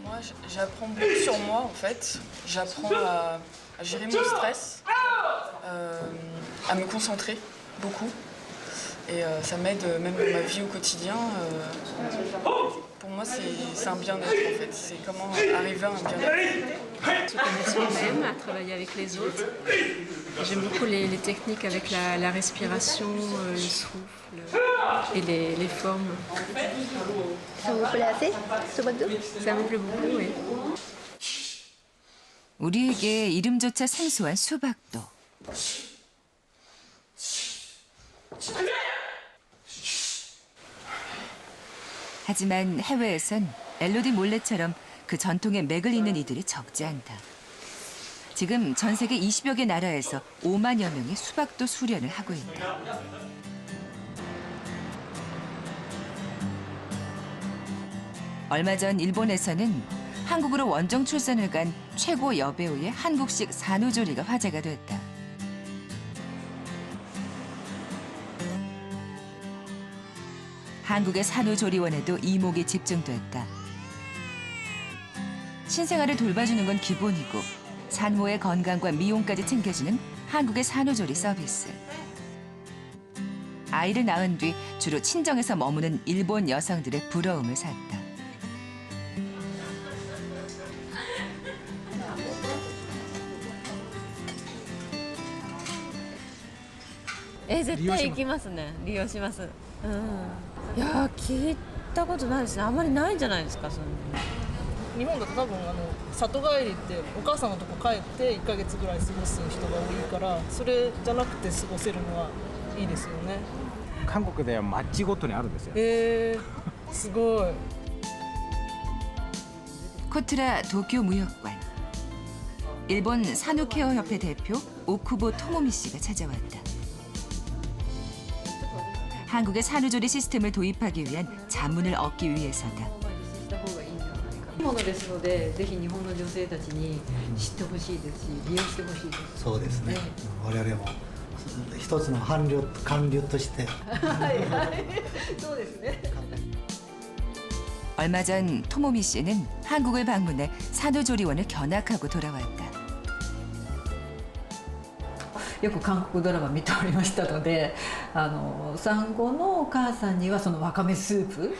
Moi, j'apprends beaucoup sur moi, en fait. J'apprends à gérer mon stress, à me concentrer beaucoup. Et ça m'aide même dans ma vie au quotidien. Pour moi, c'est un bien-être, en fait. C'est comment arriver à un bien-être. Se connaître soi-même, à travailler avec les autres. J'aime beaucoup les techniques avec la respiration, le souffle et les formes. Ça vous plaît assez, 수박도? Ça me plaît beaucoup, oui. 우리에게 이름조차 생소한 수박도. 하지만 해외에선 엘로디 몰레처럼 그 전통에 맥을 잇는 이들이 적지 않다. 지금 전 세계 20여 개 나라에서 5만여 명이 수박도 수련을 하고 있다. 얼마 전 일본에서는 한국으로 원정 출산을 간 최고 여배우의 한국식 산후조리가 화제가 됐다. 한국의 산후조리원에도 이목이 집중됐다. 신생아를 돌봐주는 건 기본이고 산모의 건강과 미용까지 챙겨주는 한국의 산후조리 서비스. 아이를 낳은 뒤 주로 친정에서 머무는 일본 여성들의 부러움을 샀다.絶対行きますね。利用します。いや聞いたことないですね。あんまりないんじゃないですか。そんな日本だと多分里帰りってお母さんのとこ帰って1ヶ月ぐらい過ごす人が多いからそれじゃなくて過ごせるのはいいですよね。韓国では町ごとにあるんですよ。すごい。 코트라 도쿄 무역관. 일본 산후케어 협회 대표 오쿠보 토모미 씨가 찾아왔다. 한국의 산후조리 시스템을 도입하기 위한 자문을 얻기 위해서다. いいものですので、ぜひ日本の女性たちに知ってほしいですし、利用してほしいです。そうですね。我々も一つの韓流として。はいはい、そうですね。 얼마 전 토모미 씨는 한국을 방문해 산후조리원을 견학하고 돌아왔다. よく韓国ドラマ見ておりましたので、産後のお母さんにはそのわかめスープ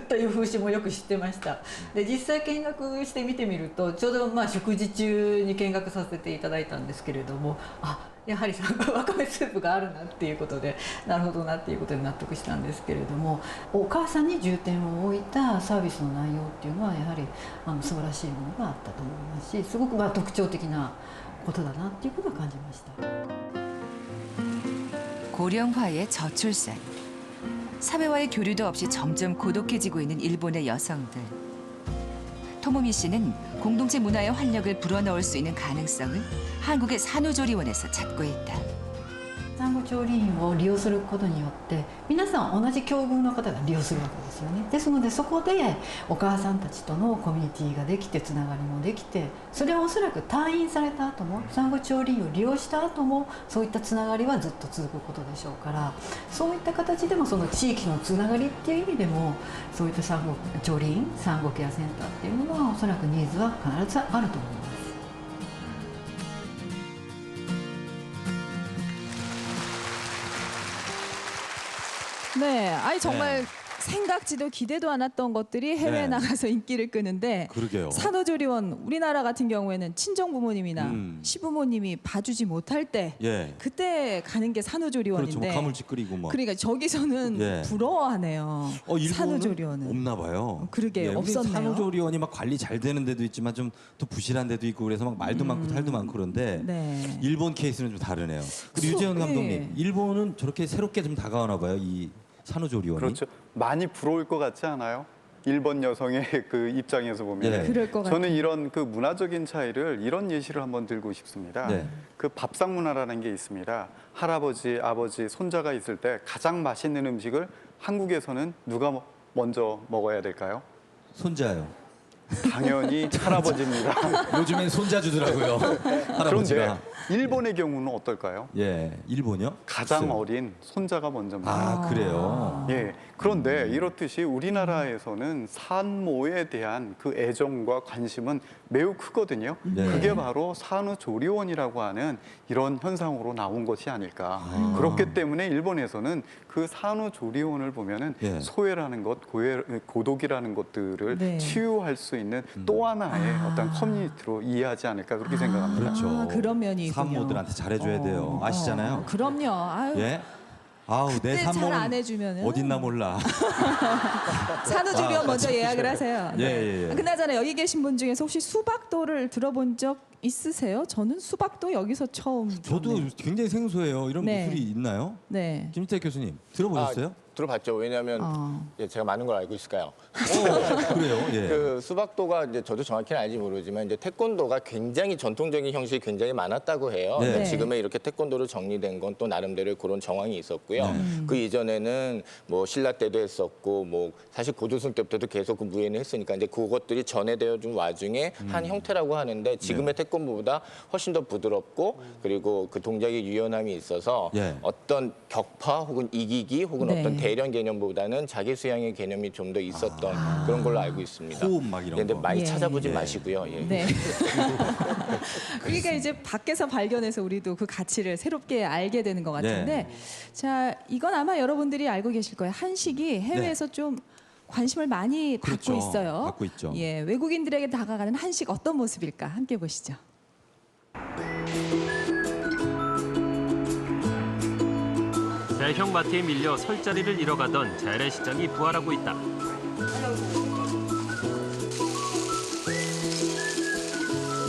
という風習もよく知ってました。で実際見学して見てみると、ちょうど食事中に見学させていただいたんですけれども、やはりわかめスープがあるなっていうことで、なるほどなっていうことに納得したんですけれども、お母さんに重点を置いたサービスの内容っていうのはやはり素晴らしいものがあったと思いますし、すごく特徴的なことだなっていうことを感じました。 고령화의 저출산, 사회와의 교류도 없이 점점 고독해지고 있는 일본의 여성들. 토모미 씨는 공동체 문화의 활력을 불어넣을 수 있는 가능성을 한국의 산후조리원에서 찾고 있다. 産後調理員を利用することによって皆さん同じ境遇の方が利用するわけですよね。ですのでそこでお母さんたちとのコミュニティができてつながりもできて、それはおそらく退院された後も産後調理員を利用した後もそういったつながりはずっと続くことでしょうから、そういった形でもその地域のつながりっていう意味でもそういった産後調理員、産後ケアセンターっていうのはおそらくニーズは必ずあると思います。 네, 아니 정말 생각지도 기대도 않았던 것들이 해외에 나가서 인기를 끄는데 그러게요. 산후조리원 우리나라 같은 경우에는 친정 부모님이나 시부모님이 봐주지 못할 때 그때 가는 게 산후조리원인데 그렇죠. 가물치 끓이고 막. 그러니까 저기서는 부러워하네요. 산후조리원은 없나 봐요. 그러게 없었네요. 산후조리원이 막 관리 잘 되는 데도 있지만 좀 또 부실한 데도 있고 그래서 막 말도 많고 탈도 많고 그런데 일본 케이스는 좀 다르네요. 그리고 유재현 감독님, 일본은 저렇게 새롭게 좀 다가오나 봐요. 이 산후조리원이. 그렇죠. 많이 부러울 것 같지 않아요? 일본 여성의 그 입장에서 보면 그럴 것 저는 이런 그 문화적인 차이를 이런 예시를 한번 들고 싶습니다. 그 밥상 문화라는 게 있습니다. 할아버지, 아버지, 손자가 있을 때 가장 맛있는 음식을 한국에서는 누가 먼저 먹어야 될까요? 손자요. 당연히 할아버지입니다. 요즘엔 손자 주더라고요. 할아버지가. 그런데 일본의 경우는 어떨까요? 일본이요? 가장 글쎄요. 어린 손자가 먼저입니다. 그래요? 그런데 이렇듯이 우리나라에서는 산모에 대한 그 애정과 관심은 매우 크거든요. 그게 바로 산후조리원이라고 하는 이런 현상으로 나온 것이 아닐까. 그렇기 때문에 일본에서는 그 산후조리원을 보면은 소외라는 것, 고독이라는 것들을 치유할 수 있는 또 하나의 어떤 커뮤니티로 이해하지 않을까 그렇게 생각합니다. 그렇죠. 그런 면이 있군요. 산모들한테 잘해줘야 돼요. 아시잖아요. 그럼요. 아유. 아우 내 잘 안 산모는 해주면은 어딨나 몰라. 산후조리원 먼저 예약을 하세요. 예. 그나저나 여기 계신 분 중에서 혹시 수박도를 들어본 적 있으세요? 저는 수박도 여기서 처음. 저도 굉장히 생소해요. 이런 무술이 있나요? 네. 김태 교수님 들어보셨어요? 들어봤죠. 왜냐하면 예, 제가 많은 걸 알고 있을까요? 그래요? 예. 그 수박도가 이제 저도 정확히는 알지 모르지만 이제 태권도가 굉장히 전통적인 형식이 굉장히 많았다고 해요. 네. 지금의 이렇게 태권도로 정리된 건 또 나름대로의 그런 정황이 있었고요. 그 이전에는 뭐 신라 때도 했었고 뭐 사실 고조선 때부터도 계속 그 무예는 했으니까 이제 그것들이 전해되어 준 와중에 한 형태라고 하는데 지금의 태권도보다 훨씬 더 부드럽고 그리고 그 동작의 유연함이 있어서 어떤 격파 혹은 이기기 혹은 어떤 대련 개념보다는 자기 수양의 개념이 좀 더 있었던 그런 걸로 알고 있습니다. 호흡 막 이런 근데 거. 많이 예. 찾아보지 예. 마시고요. 예. 네. 그러니까 이제 밖에서 발견해서 우리도 그 가치를 새롭게 알게 되는 것 같은데, 자 이건 아마 여러분들이 알고 계실 거예요. 한식이 해외에서 좀 관심을 많이 그렇죠. 받고 있어요. 받고 있죠. 예, 외국인들에게 다가가는 한식 어떤 모습일까 함께 보시죠. 대형 마트에 밀려 설 자리를 잃어가던 재래시장이 부활하고 있다.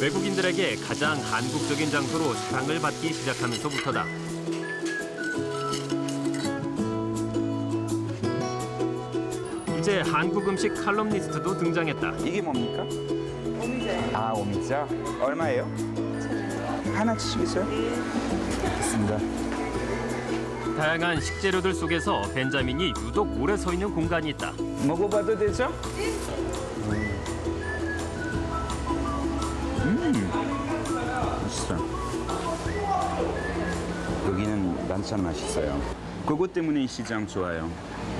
외국인들에게 가장 한국적인 장소로 사랑을 받기 시작하면서부터다. 이제 한국 음식 칼럼니스트도 등장했다. 이게 뭡니까? 아, 오미자. 얼마예요? 하나 주시겠어요? 좋습니다. 다양한 식재료들 속에서 벤자민이 유독 오래 서 있는 공간이 있다. 먹어봐도 되죠? 맛있어. 여기는 반찬 맛있어요. 그것 때문에 이 시장 좋아요.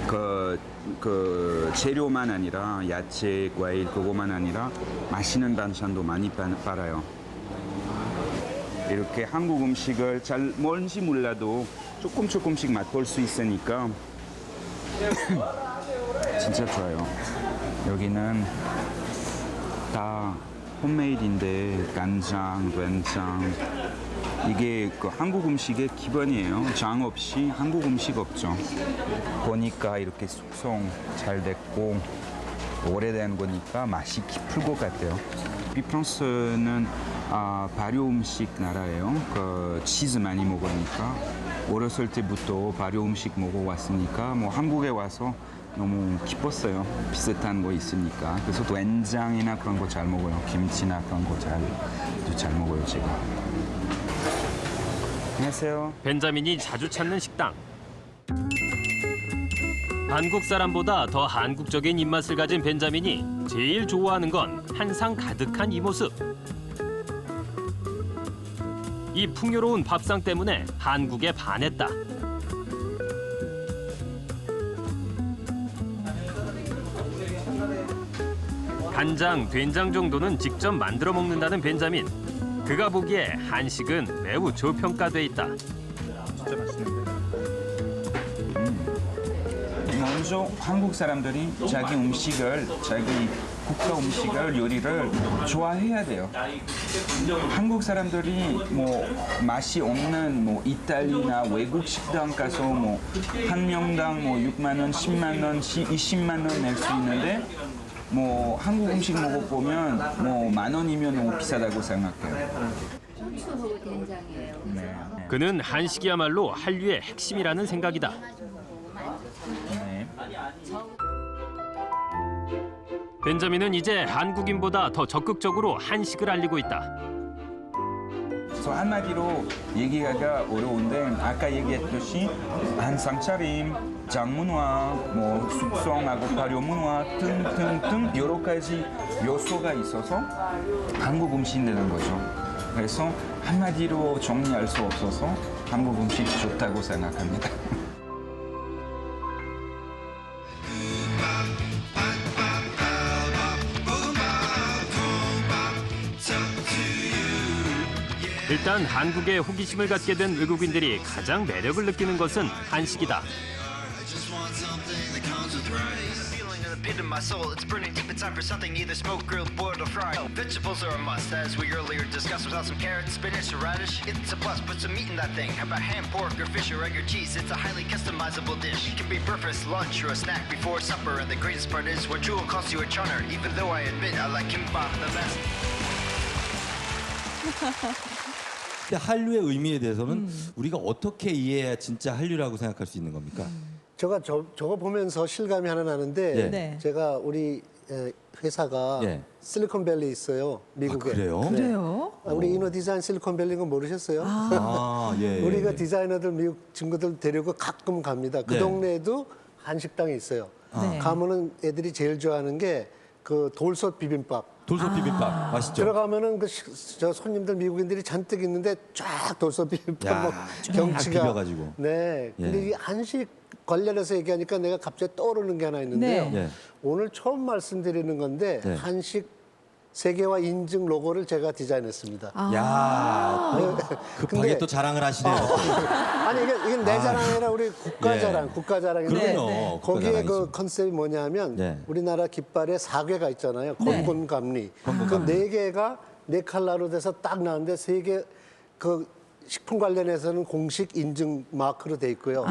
그 재료만 아니라 야채, 과일 그거만 아니라 맛있는 반찬도 많이 팔아요. 이렇게 한국 음식을 잘 뭔지 몰라도 조금씩 맛볼 수 있으니까 진짜 좋아요. 여기는 다 홈메이드인데 간장, 된장 이게 그 한국 음식의 기본이에요. 장 없이 한국 음식 없죠. 보니까 이렇게 숙성 잘 됐고 오래된 거니까 맛이 깊을 것 같아요. 프랑스는 발효 음식 나라예요. 그 치즈 많이 먹으니까 어렸을 때부터 발효 음식 먹어왔으니까 뭐 한국에 와서 너무 기뻤어요. 비슷한 거 있으니까. 그래서 된장이나 그런 거 잘 먹어요. 김치나 그런 거 잘 먹어요, 제가. 안녕하세요. 벤자민이 자주 찾는 식당. 한국 사람보다 더 한국적인 입맛을 가진 벤자민이 제일 좋아하는 건 한상 가득한 이 모습. 이 풍요로운 밥상 때문에 한국에 반했다. 간장, 된장 정도는 직접 만들어 먹는다는 벤자민. 그가 보기에 한식은 매우 저평가돼 있다. 진짜 맛있는데. 먼저 한국 사람들이 자기 음식을, 자기 국가 음식을, 요리를 좋아해야 돼요. 한국 사람들이 뭐 맛이 없는 뭐 이탈리나 외국 식당 가서 뭐 한 명당 뭐 6만 원, 10만 원, 20만 원 낼 수 있는데 뭐 한국 음식 먹어보면 뭐 10,000원이면 너무 비싸다고 생각해요. 네. 그는 한식이야말로 한류의 핵심이라는 생각이다. 네. 벤자민은 이제 한국인보다 더 적극적으로 한식을 알리고 있다. 그래서 한마디로 얘기하기가 어려운데 아까 얘기했듯이 한상 차림, 장문화, 뭐 숙성하고 발효 문화 등등등 여러 가지 요소가 있어서 한국 음식이 되는 거죠. 그래서 한마디로 정리할 수 없어서 한국 음식 좋다고 생각합니다. 일단 한국에 호기심을 갖게 된 외국인들이 가장 매력을 느끼는 것은 한식이다. pit of my soul, it's burning deep inside for something either smoked, grilled, boiled, or fried. Vegetables are a must, as we earlier discussed. Without some carrots, spinach, or radish, it's a plus. Put some meat in that thing. How about ham, pork, or fish, or egg, or cheese? It's a highly customizable dish. It can be breakfast, lunch, or a snack before supper. And the greatest part is, what jewel costs you a chunner. Even though I admit I like kimbap the best. 근데 한류의 의미에 대해서는 우리가 어떻게 이해해야 진짜 한류라고 생각할 수 있는 겁니까? 제가 저거 보면서 실감이 하나 나는데 네. 제가 우리 회사가 예. 실리콘밸리에 있어요, 미국에. 아, 그래요? 네. 그래요? 우리 이노디자인 실리콘밸리인 거 모르셨어요? 아, 예, 예, 우리가 예. 디자이너들 미국 친구들 데리고 가끔 갑니다. 그 네. 동네에도 한식당이 있어요. 네. 가면은 애들이 제일 좋아하는 게 그 돌솥 비빔밥. 돌솥 비빔밥 맛있죠? 들어가면은 저 손님들 미국인들이 잔뜩 있는데 쫙 돌솥 비빔밥 야, 뭐 쫙 경치가. 비벼가지고. 네. 근데 예. 이 한식 관련해서 얘기하니까 내가 갑자기 떠오르는 게 하나 있는데요. 네. 오늘 처음 말씀드리는 건데 네. 한식 세계화 인증 로고를 제가 디자인했습니다. 야, 급하게 또 자랑을 하시네요. 아니 이게 내 자랑이 아니라 우리 국가 예. 자랑, 국가 자랑인데 그럼요. 국가 거기에 자랑이죠. 그 컨셉이 뭐냐면 네. 우리나라 깃발에 4개가 있잖아요. 네. 건곤감리. 그 4개가 4컬러로 돼서 딱 나오는데 3개 그 식품 관련해서는 공식 인증 마크로 돼 있고요.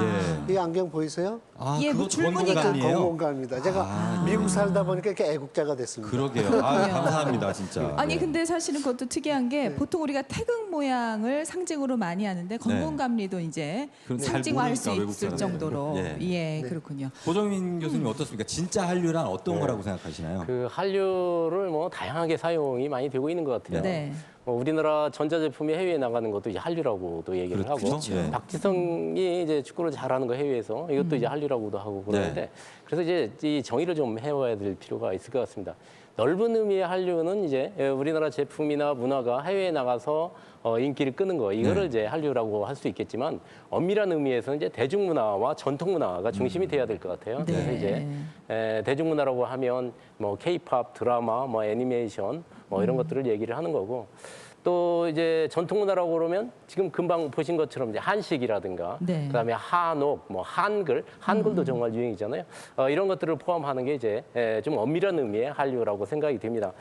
이 안경 보이세요? 아, 예, 그거 줄무늬가. 건곤감입니다. 제가 미국 살다 보니까 이렇게 애국자가 됐습니다. 그러게요. 아, 감사합니다, 진짜. 아니 네. 근데 사실은 그것도 특이한 게 보통 우리가 태극 모양을 상징으로 많이 하는데 건곤감리도 이제 그럼 잘 상징화할 수 모르니까, 외국 있을 사람들은. 정도로 예. 그렇군요. 고정민 교수님 어떻습니까? 진짜 한류란 어떤 거라고 생각하시나요? 그 한류를 뭐 다양하게 사용이 많이 되고 있는 것 같아요. 네. 우리나라 전자제품이 해외에 나가는 것도 이제 한류라고도 얘기를 그렇죠. 하고 예. 박지성이 이제 축구를 잘하는 거 해외에서 이것도 이제 한류라고도 하고 그러는데 네. 그래서 이제 이 정의를 좀 해와야 될 필요가 있을 것 같습니다. 넓은 의미의 한류는 이제 우리나라 제품이나 문화가 해외에 나가서 인기를 끄는 거 이거를 이제 한류라고 할 수 있겠지만 엄밀한 의미에서는 이제 대중문화와 전통문화가 중심이 돼야 될 것 같아요. 그래서 이제 대중문화라고 하면 뭐 K-팝, 드라마, 뭐 애니메이션 뭐 이런 것들을 얘기를 하는 거고 또 이제 전통문화라고 그러면 지금 금방 보신 것처럼 이제 한식이라든가 그다음에 한옥, 뭐 한글도 정말 유행이잖아요. 이런 것들을 포함하는 게 이제 좀 엄밀한 의미의 한류라고 생각이 됩니다.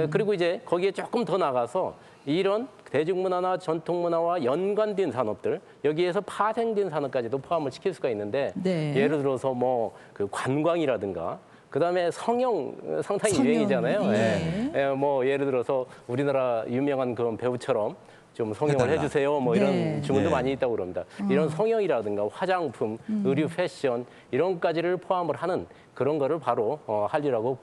그리고 이제 거기에 조금 더 나가서 이런 대중문화나 전통문화와 연관된 산업들 여기에서 파생된 산업까지도 포함을 시킬 수가 있는데 예를 들어서 뭐 그 관광이라든가 그다음에 성형 상당히 유행이잖아요. 뭐 예를 들어서 우리나라 유명한 그런 배우처럼 좀 성형을 해주세요. 뭐 이런 주문도 많이 있다고 그럽니다. 이런 성형이라든가 화장품, 의류, 패션 이런까지를 포함을 하는 그런 거를 바로 한류라고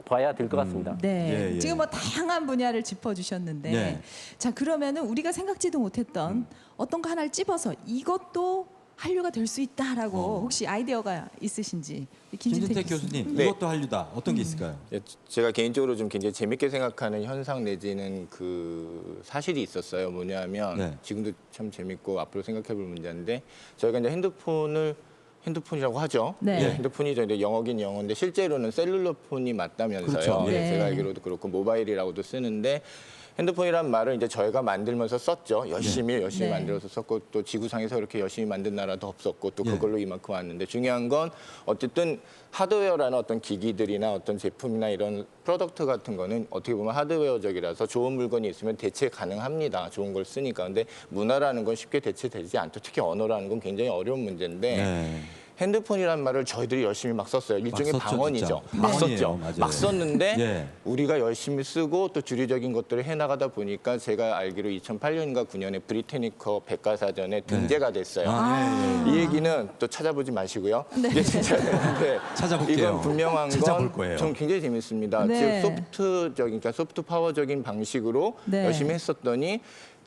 봐야 될 것 같습니다. 네. 지금 뭐 다양한 분야를 짚어주셨는데 자 그러면은 우리가 생각지도 못했던 어떤 거 하나를 찝어서 이것도 한류가 될 수 있다라고 혹시 아이디어가 있으신지 김진택 교수님 네. 이것도 한류다. 어떤 게 있을까요? 제가 개인적으로 좀 굉장히 재밌게 생각하는 현상 내지는 그 사실이 있었어요. 뭐냐면 지금도 참 재밌고 앞으로 생각해볼 문제인데 저희가 이제 핸드폰이라고 하죠. 핸드폰이 저희 영어긴 영어인데 실제로는 셀룰러폰이 맞다면서요. 그렇죠. 제가 알기로도 그렇고 모바일이라고도 쓰는데 핸드폰이란 말을 이제 저희가 만들면서 썼죠. 열심히 만들어서 썼고 또 지구상에서 이렇게 열심히 만든 나라도 없었고 또 그걸로 이만큼 왔는데 중요한 건 어쨌든 하드웨어라는 어떤 기기들이나 어떤 제품이나 이런 프로덕트 같은 거는 어떻게 보면 하드웨어적이라서 좋은 물건이 있으면 대체 가능합니다. 좋은 걸 쓰니까. 근데 문화라는 건 쉽게 대체되지 않죠. 특히 언어라는 건 굉장히 어려운 문제인데 핸드폰이란 말을 저희들이 열심히 막 썼어요. 일종의 막 썼죠, 방언이죠. 진짜. 막 방언이에요. 썼죠. 맞아요. 막 썼는데 우리가 열심히 쓰고 또 주류적인 것들을 해나가다 보니까 제가 알기로 2008년인가 9년에 브리테니커 백과사전에 등재가 됐어요. 이 얘기는 또 찾아보지 마시고요. 이게 진짜 되는데 찾아볼게요. 이건 분명한 찾아볼 건 거예요. 전 굉장히 재밌습니다. 즉 그러니까 소프트 파워적인 방식으로 열심히 했었더니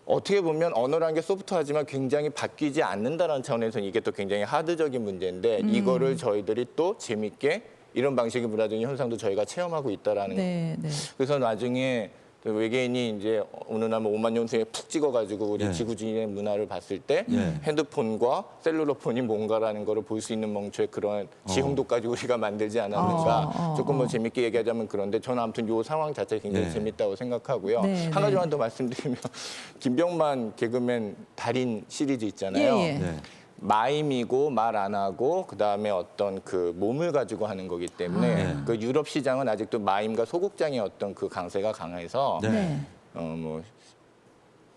어떻게 보면 언어라는 게 소프트하지만 굉장히 바뀌지 않는다는 차원에서는 이게 또 굉장히 하드적인 문제인데 이거를 저희들이 또 재밌게 이런 방식의 문화적인 현상도 저희가 체험하고 있다라는 거. 그래서 나중에 외계인이 이제 어느 날 5만 년 후에 푹 찍어가지고 우리 지구 주인의 문화를 봤을 때 핸드폰과 셀룰러폰이 뭔가라는 거를 볼 수 있는 멍초의 그런 지형도까지 우리가 만들지 않았는가. 조금 뭐 재밌게 얘기하자면 그런데 저는 아무튼 이 상황 자체가 굉장히 재밌다고 생각하고요. 한 가지만 더 말씀드리면 김병만 개그맨 달인 시리즈 있잖아요. 마임이고 말 안 하고 그다음에 어떤 그 몸을 가지고 하는 거기 때문에 그 유럽 시장은 아직도 마임과 소극장의 어떤 그 강세가 강해서 뭐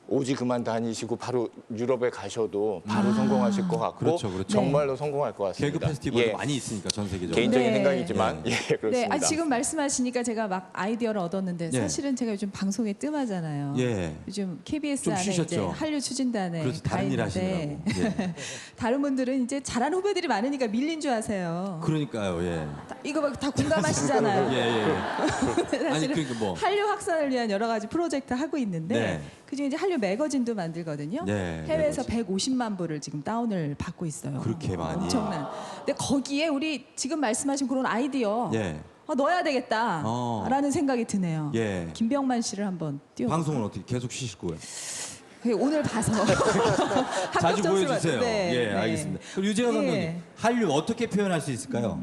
오지 그만 다니시고 바로 유럽에 가셔도 바로 성공하실 것 같고 그렇죠, 그렇죠. 정말로 성공할 것 같습니다. 개그 페스티벌도 예. 많이 있으니까 전 세계적으로. 개인적인 네. 생각이지만 예, 그렇습니다. 네, 아, 지금 말씀하시니까 제가 막 아이디어를 얻었는데 예. 사실은 제가 요즘 방송에 뜸하잖아요. 예. 요즘 KBS 좀 안에 이제 쉬셨죠? 한류 추진단에 그래서 가 다른 일 있는데 하시느라고. 예. 다른 분들은 이제 잘하는 후배들이 많으니까 밀린 줄 아세요. 그러니까요. 예. 이거 막 다 공감하시잖아요. 예, 예, 예. 아니 사실은 그러니까 뭐 한류 확산을 위한 여러 가지 프로젝트 하고 있는데 네. 그중에 이제 한류 매거진도 만들거든요. 네, 해외에서 150만 부를 지금 다운을 받고 있어요. 그렇게 많이. 엄청난. 근데 거기에 우리 지금 말씀하신 그런 아이디어 예. 넣어야 되겠다라는 생각이 드네요. 예. 김병만 씨를 한번 띄워. 방송은 어떻게 계속 쉬실 거예요? 오늘 봐서 자주 합격점수를 보여주세요. 네, 예, 네. 알겠습니다. 그럼 유재현 감독님, 예. 한류 어떻게 표현할 수 있을까요?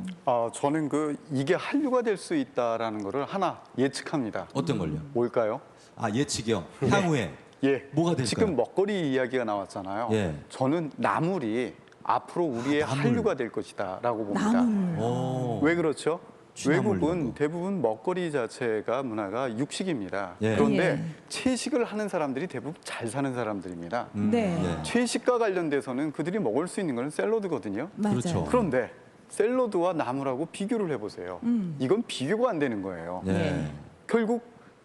저는 이게 한류가 될 수 있다라는 거를 하나 예측합니다. 어떤 걸요? 뭘까요? 아, 예측이요. 향후에 예. 뭐가 될까요? 지금 먹거리 이야기가 나왔잖아요. 예. 저는 나물이 앞으로 우리의 한류가 될 것이다라고 봅니다. 오. 왜 그렇죠? 취나물 외국은 대부분 먹거리 자체가 문화가 육식입니다. 예. 그런데 예. 채식을 하는 사람들이 대부분 잘 사는 사람들입니다. 네. 예. 채식과 관련돼서는 그들이 먹을 수 있는 건 샐러드거든요. 맞아요. 그렇죠. 그런데 샐러드와 나물하고 비교를 해보세요. 이건 비교가 안 되는 거예요. 네. 결국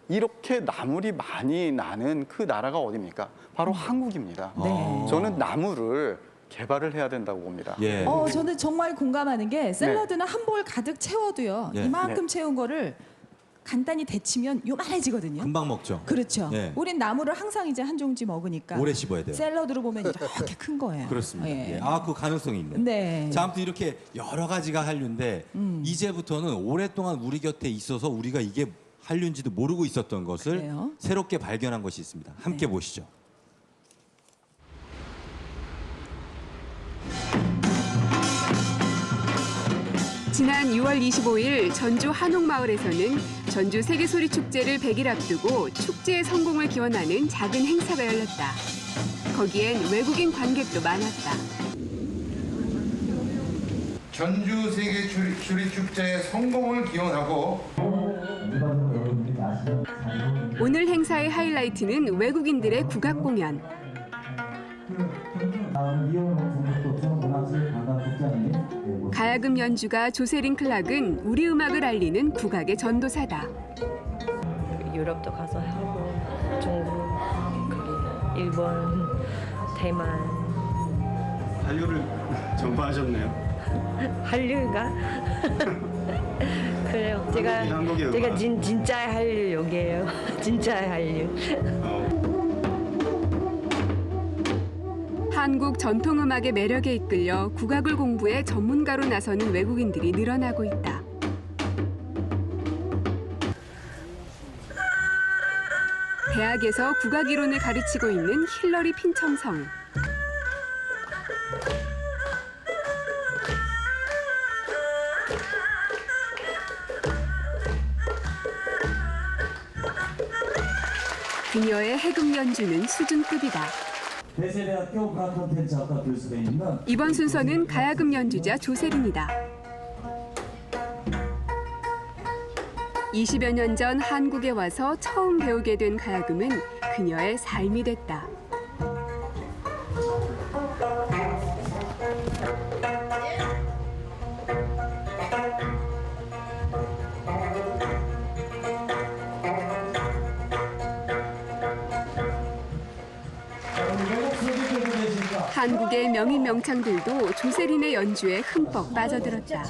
이렇게 나물이 많이 나는 그 나라가 어디입니까? 바로 한국입니다. 네. 저는 나물을 개발을 해야 된다고 봅니다. 예. 저는 정말 공감하는 게 샐러드는 한 볼 가득 채워도요. 예. 이만큼 채운 거를 간단히 데치면 요만해지거든요. 금방 먹죠. 그렇죠. 예. 우린 나물을 항상 이제 한 종지 먹으니까 오래 씹어야 돼요. 샐러드로 보면 이렇게 큰 거예요. 그렇습니다. 예. 예. 아, 그 가능성이 있네. 네. 자, 아무튼 이렇게 여러 가지가 한류인데 이제부터는 오랫동안 우리 곁에 있어서 우리가 이게 한류인지도 모르고 있었던 것을 그래요? 새롭게 발견한 것이 있습니다. 함께 보시죠. 지난 6월 25일 전주 한옥마을에서는 전주 세계소리축제를 100일 앞두고 축제의 성공을 기원하는 작은 행사가 열렸다. 거기엔 외국인 관객도 많았다. 전주 세계소리축제의 성공을 기원하고 오늘 행사의 하이라이트는 외국인들의 국악 공연. 가야금 연주가 조세린 클락은 우리 음악을 알리는 국악의 전도사다. 유럽도 가서 하고 중국, 거기 일본, 대만. 한류를 전파하셨네요. 한류가 그래요. 제가 진짜 한류 여기에요. 진짜 한류. 한국 전통음악의 매력에 이끌려 국악을 공부해 전문가로 나서는 외국인들이 늘어나고 있다. 대학에서 국악 이론을 가르치고 있는 힐러리 핀첨성. 그녀의 해금 연주는 수준급이다. 대세대학교 국악 콘텐츠 학과 교수에 있는 이번 순서는 가야금 연주자 조세린이다. 20여 년 전 한국에 와서 처음 배우게 된 가야금은 그녀의 삶이 됐다. 한국의 명인 명창들도 조세린의 연주에 흠뻑 빠져들었다.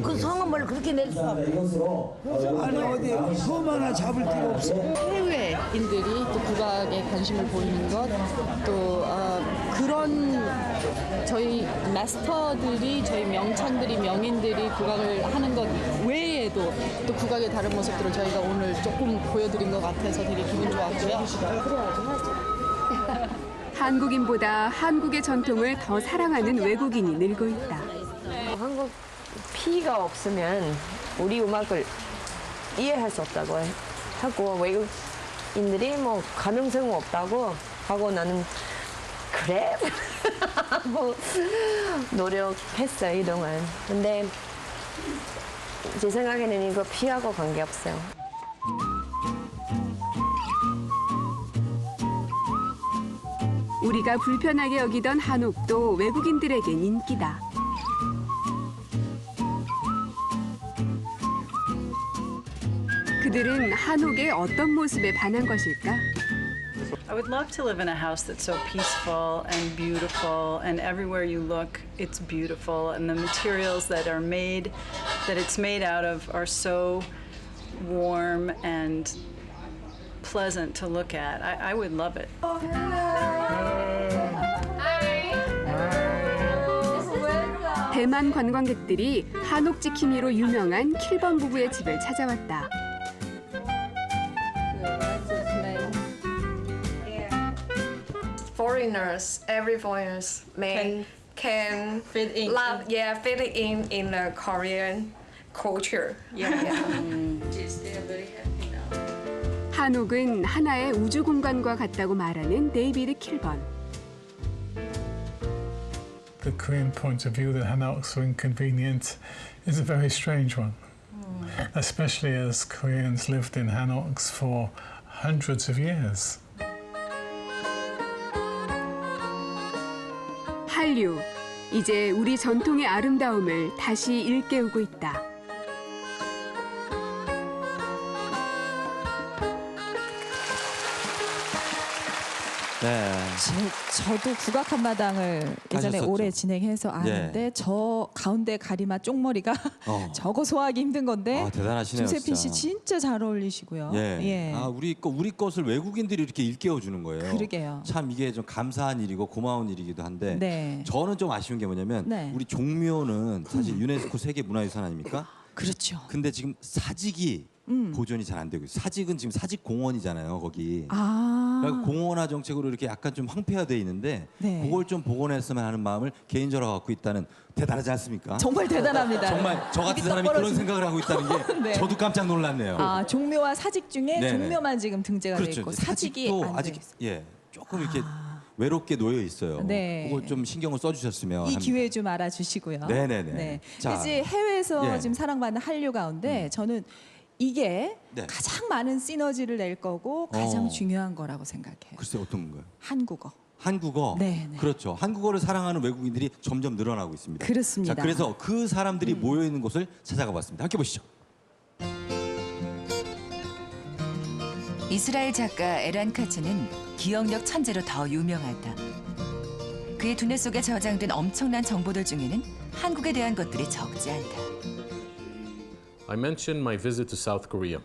그 성음을 그렇게 낼 수 없어. 아니 어디 흠 하나 잡을 데가 없어. 해외인들이 또 국악에 관심을 보이는 것, 또 그런 저희 마스터들이, 저희 명창들이, 명인들이 국악을 하는 것 외에도 또 국악의 다른 모습들을 저희가 오늘 조금 보여드린 것 같아서 되게 기분 좋았고요. 한국인보다 한국의 전통을 더 사랑하는 외국인이 늘고 있다. 한국 피가 없으면 우리 음악을 이해할 수 없다고 하고 외국인들이 뭐 가능성은 없다고 하고 나는 그래? 하고 노력했어요, 이동안. 근데 제 생각에는 이거 피하고 관계없어요. 우리가 불편하게 여기던 한옥도 외국인들에겐 인기다. 그들은 한옥의 어떤 모습에 반한 것일까? I would love to live in a house that's so peaceful and beautiful, and everywhere you look, it's beautiful, and the materials that it's made out of are so warm and pleasant to look at. I would love it. 대만 관광객들이 한옥 지킴이로 유명한 킬번 부부의 집을 찾아왔다. Foreigners, every foreigners can fit in the Korean culture. 한옥은 하나의 우주 공간과 같다고 말하는 데이비드 킬번. The Korean point of view that hanoks are inconvenient is a very strange one, especially as Koreans lived in hanoks for hundreds of years. 한류, 이제 우리 전통의 아름다움을 다시 일깨우고 있다. 네. 저도 국악 한마당을 예전에 하셨었죠. 오래 진행해서 아는데 저 가운데 가리마 쪽머리가 저거 소화하기 힘든 건데 대단하시네요. 조세핀 씨 진짜 잘 어울리시고요. 예. 우리 것을 외국인들이 이렇게 일깨워 주는 거예요. 그러게요. 참 이게 좀 감사한 일이고 고마운 일이기도 한데 네. 저는 좀 아쉬운 게 뭐냐면 우리 종묘는 사실 유네스코 세계 문화유산 아닙니까? 그렇죠. 근데 지금 사직이 보존이 잘 안 되고 있어요. 사직은 지금 사직 공원이잖아요, 거기. 그러니까 공원화 정책으로 이렇게 약간 좀 황폐화돼 있는데 그걸 좀 복원했으면 하는 마음을 개인적으로 갖고 있다는 대단하지 않습니까? 정말 대단합니다. 정말 저 같은 사람이 그런 생각을 하고 있다는 게 저도 깜짝 놀랐네요. 종묘와 사직 중에 네네. 종묘만 지금 등재가 돼 그렇죠. 있고 사직이 사직도 안 아직 돼 있어요. 조금 이렇게 외롭게 놓여 있어요. 네. 그거 좀 신경을 써주셨으면 이 합니다. 기회 좀 알아주시고요. 네네네. 네. 자, 이제 해외에서 예. 지금 사랑받는 한류 가운데 저는 이게 네. 가장 많은 시너지를 낼 거고 가장 중요한 거라고 생각해요. 글쎄 어떤 건가요? 한국어. 한국어. 네. 그렇죠. 한국어를 사랑하는 외국인들이 점점 늘어나고 있습니다. 그렇습니다. 자, 그래서 그 사람들이 모여 있는 곳을 찾아가 봤습니다. 함께 보시죠. 이스라엘 작가 에란 카츠는 기억력 천재로 더 유명하다. 그의 두뇌 속에 저장된 엄청난 정보들 중에는 한국에 대한 것들이 적지 않다. I mentioned my visit to South Korea.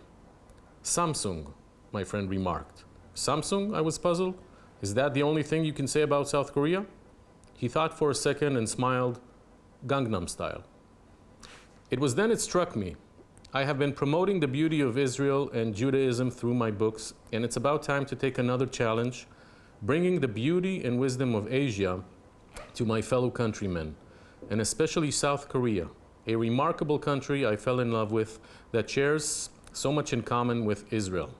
Samsung, my friend remarked. Samsung? I was puzzled. Is that the only thing you can say about South Korea? He thought for a second and smiled, Gangnam Style. It was then it struck me. I have been promoting the beauty of Israel and Judaism through my books, and it's about time to take another challenge, bringing the beauty and wisdom of Asia to my fellow countrymen, and especially South Korea, a remarkable country I fell in love with that shares so much in common with Israel.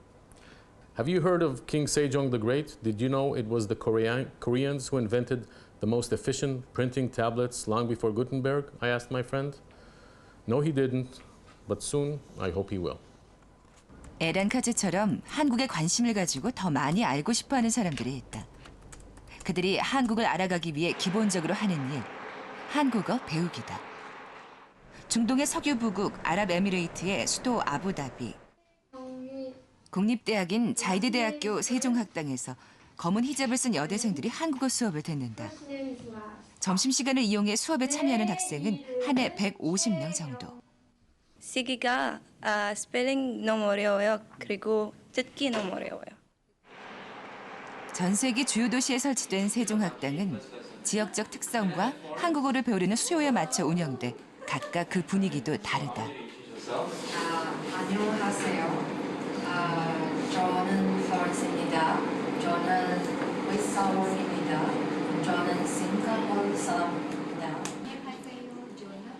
Have you heard of King Sejong the Great? Did you know it was the Koreans who invented the most efficient printing tablets long before Gutenberg? I asked my friend. No, he didn't, but soon I hope he will. 에란 카츠처럼 한국에 관심을 가지고 더 많이 알고 싶어하는 사람들이 있다. 그들이 한국을 알아가기 위해 기본적으로 하는 일, 한국어 배우기다. 중동의 석유 부국 아랍에미레이트의 수도 아부다비. 국립대학인 자이드 대학교 세종학당에서 검은 히잡을 쓴 여대생들이 한국어 수업을 듣는다. 점심시간을 이용해 수업에 참여하는 학생은 한 해 150명 정도. 쓰기가 스펠링 너무 어려워요. 그리고 듣기 너무 어려워요. 전 세계 주요 도시에 설치된 세종학당은 지역적 특성과 한국어를 배우려는 수요에 맞춰 운영돼 각각 그 분위기도 다르다. 안녕하세요. 저는 서울입니다. 저는 윗서울입니다. 저는 싱가포르 사람입니다.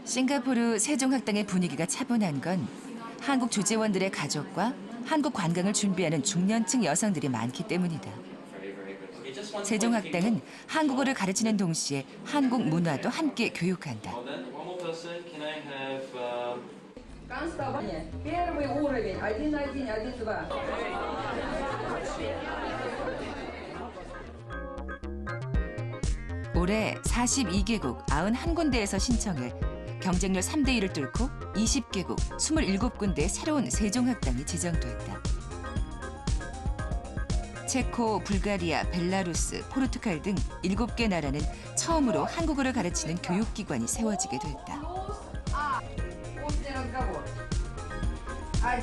싱가포르 세종학당의 분위기가 차분한 건 한국 조재원들의 가족과 한국 관광을 준비하는 중년층 여성들이 많기 때문이다. 세종학당은 한국어를 가르치는 동시에 한국 문화도 함께 교육한다. Первый уровень. 1-1, 1-2. 올해 42개국 91군데에서 신청해 경쟁률 3대 1을 뚫고 20개국 27군데 새로운 세종학당이 지정됐다. 체코, 불가리아, 벨라루스, 포르투갈 등 7개 나라는 처음으로 한국어를 가르치는 교육기관이 세워지게 됐다.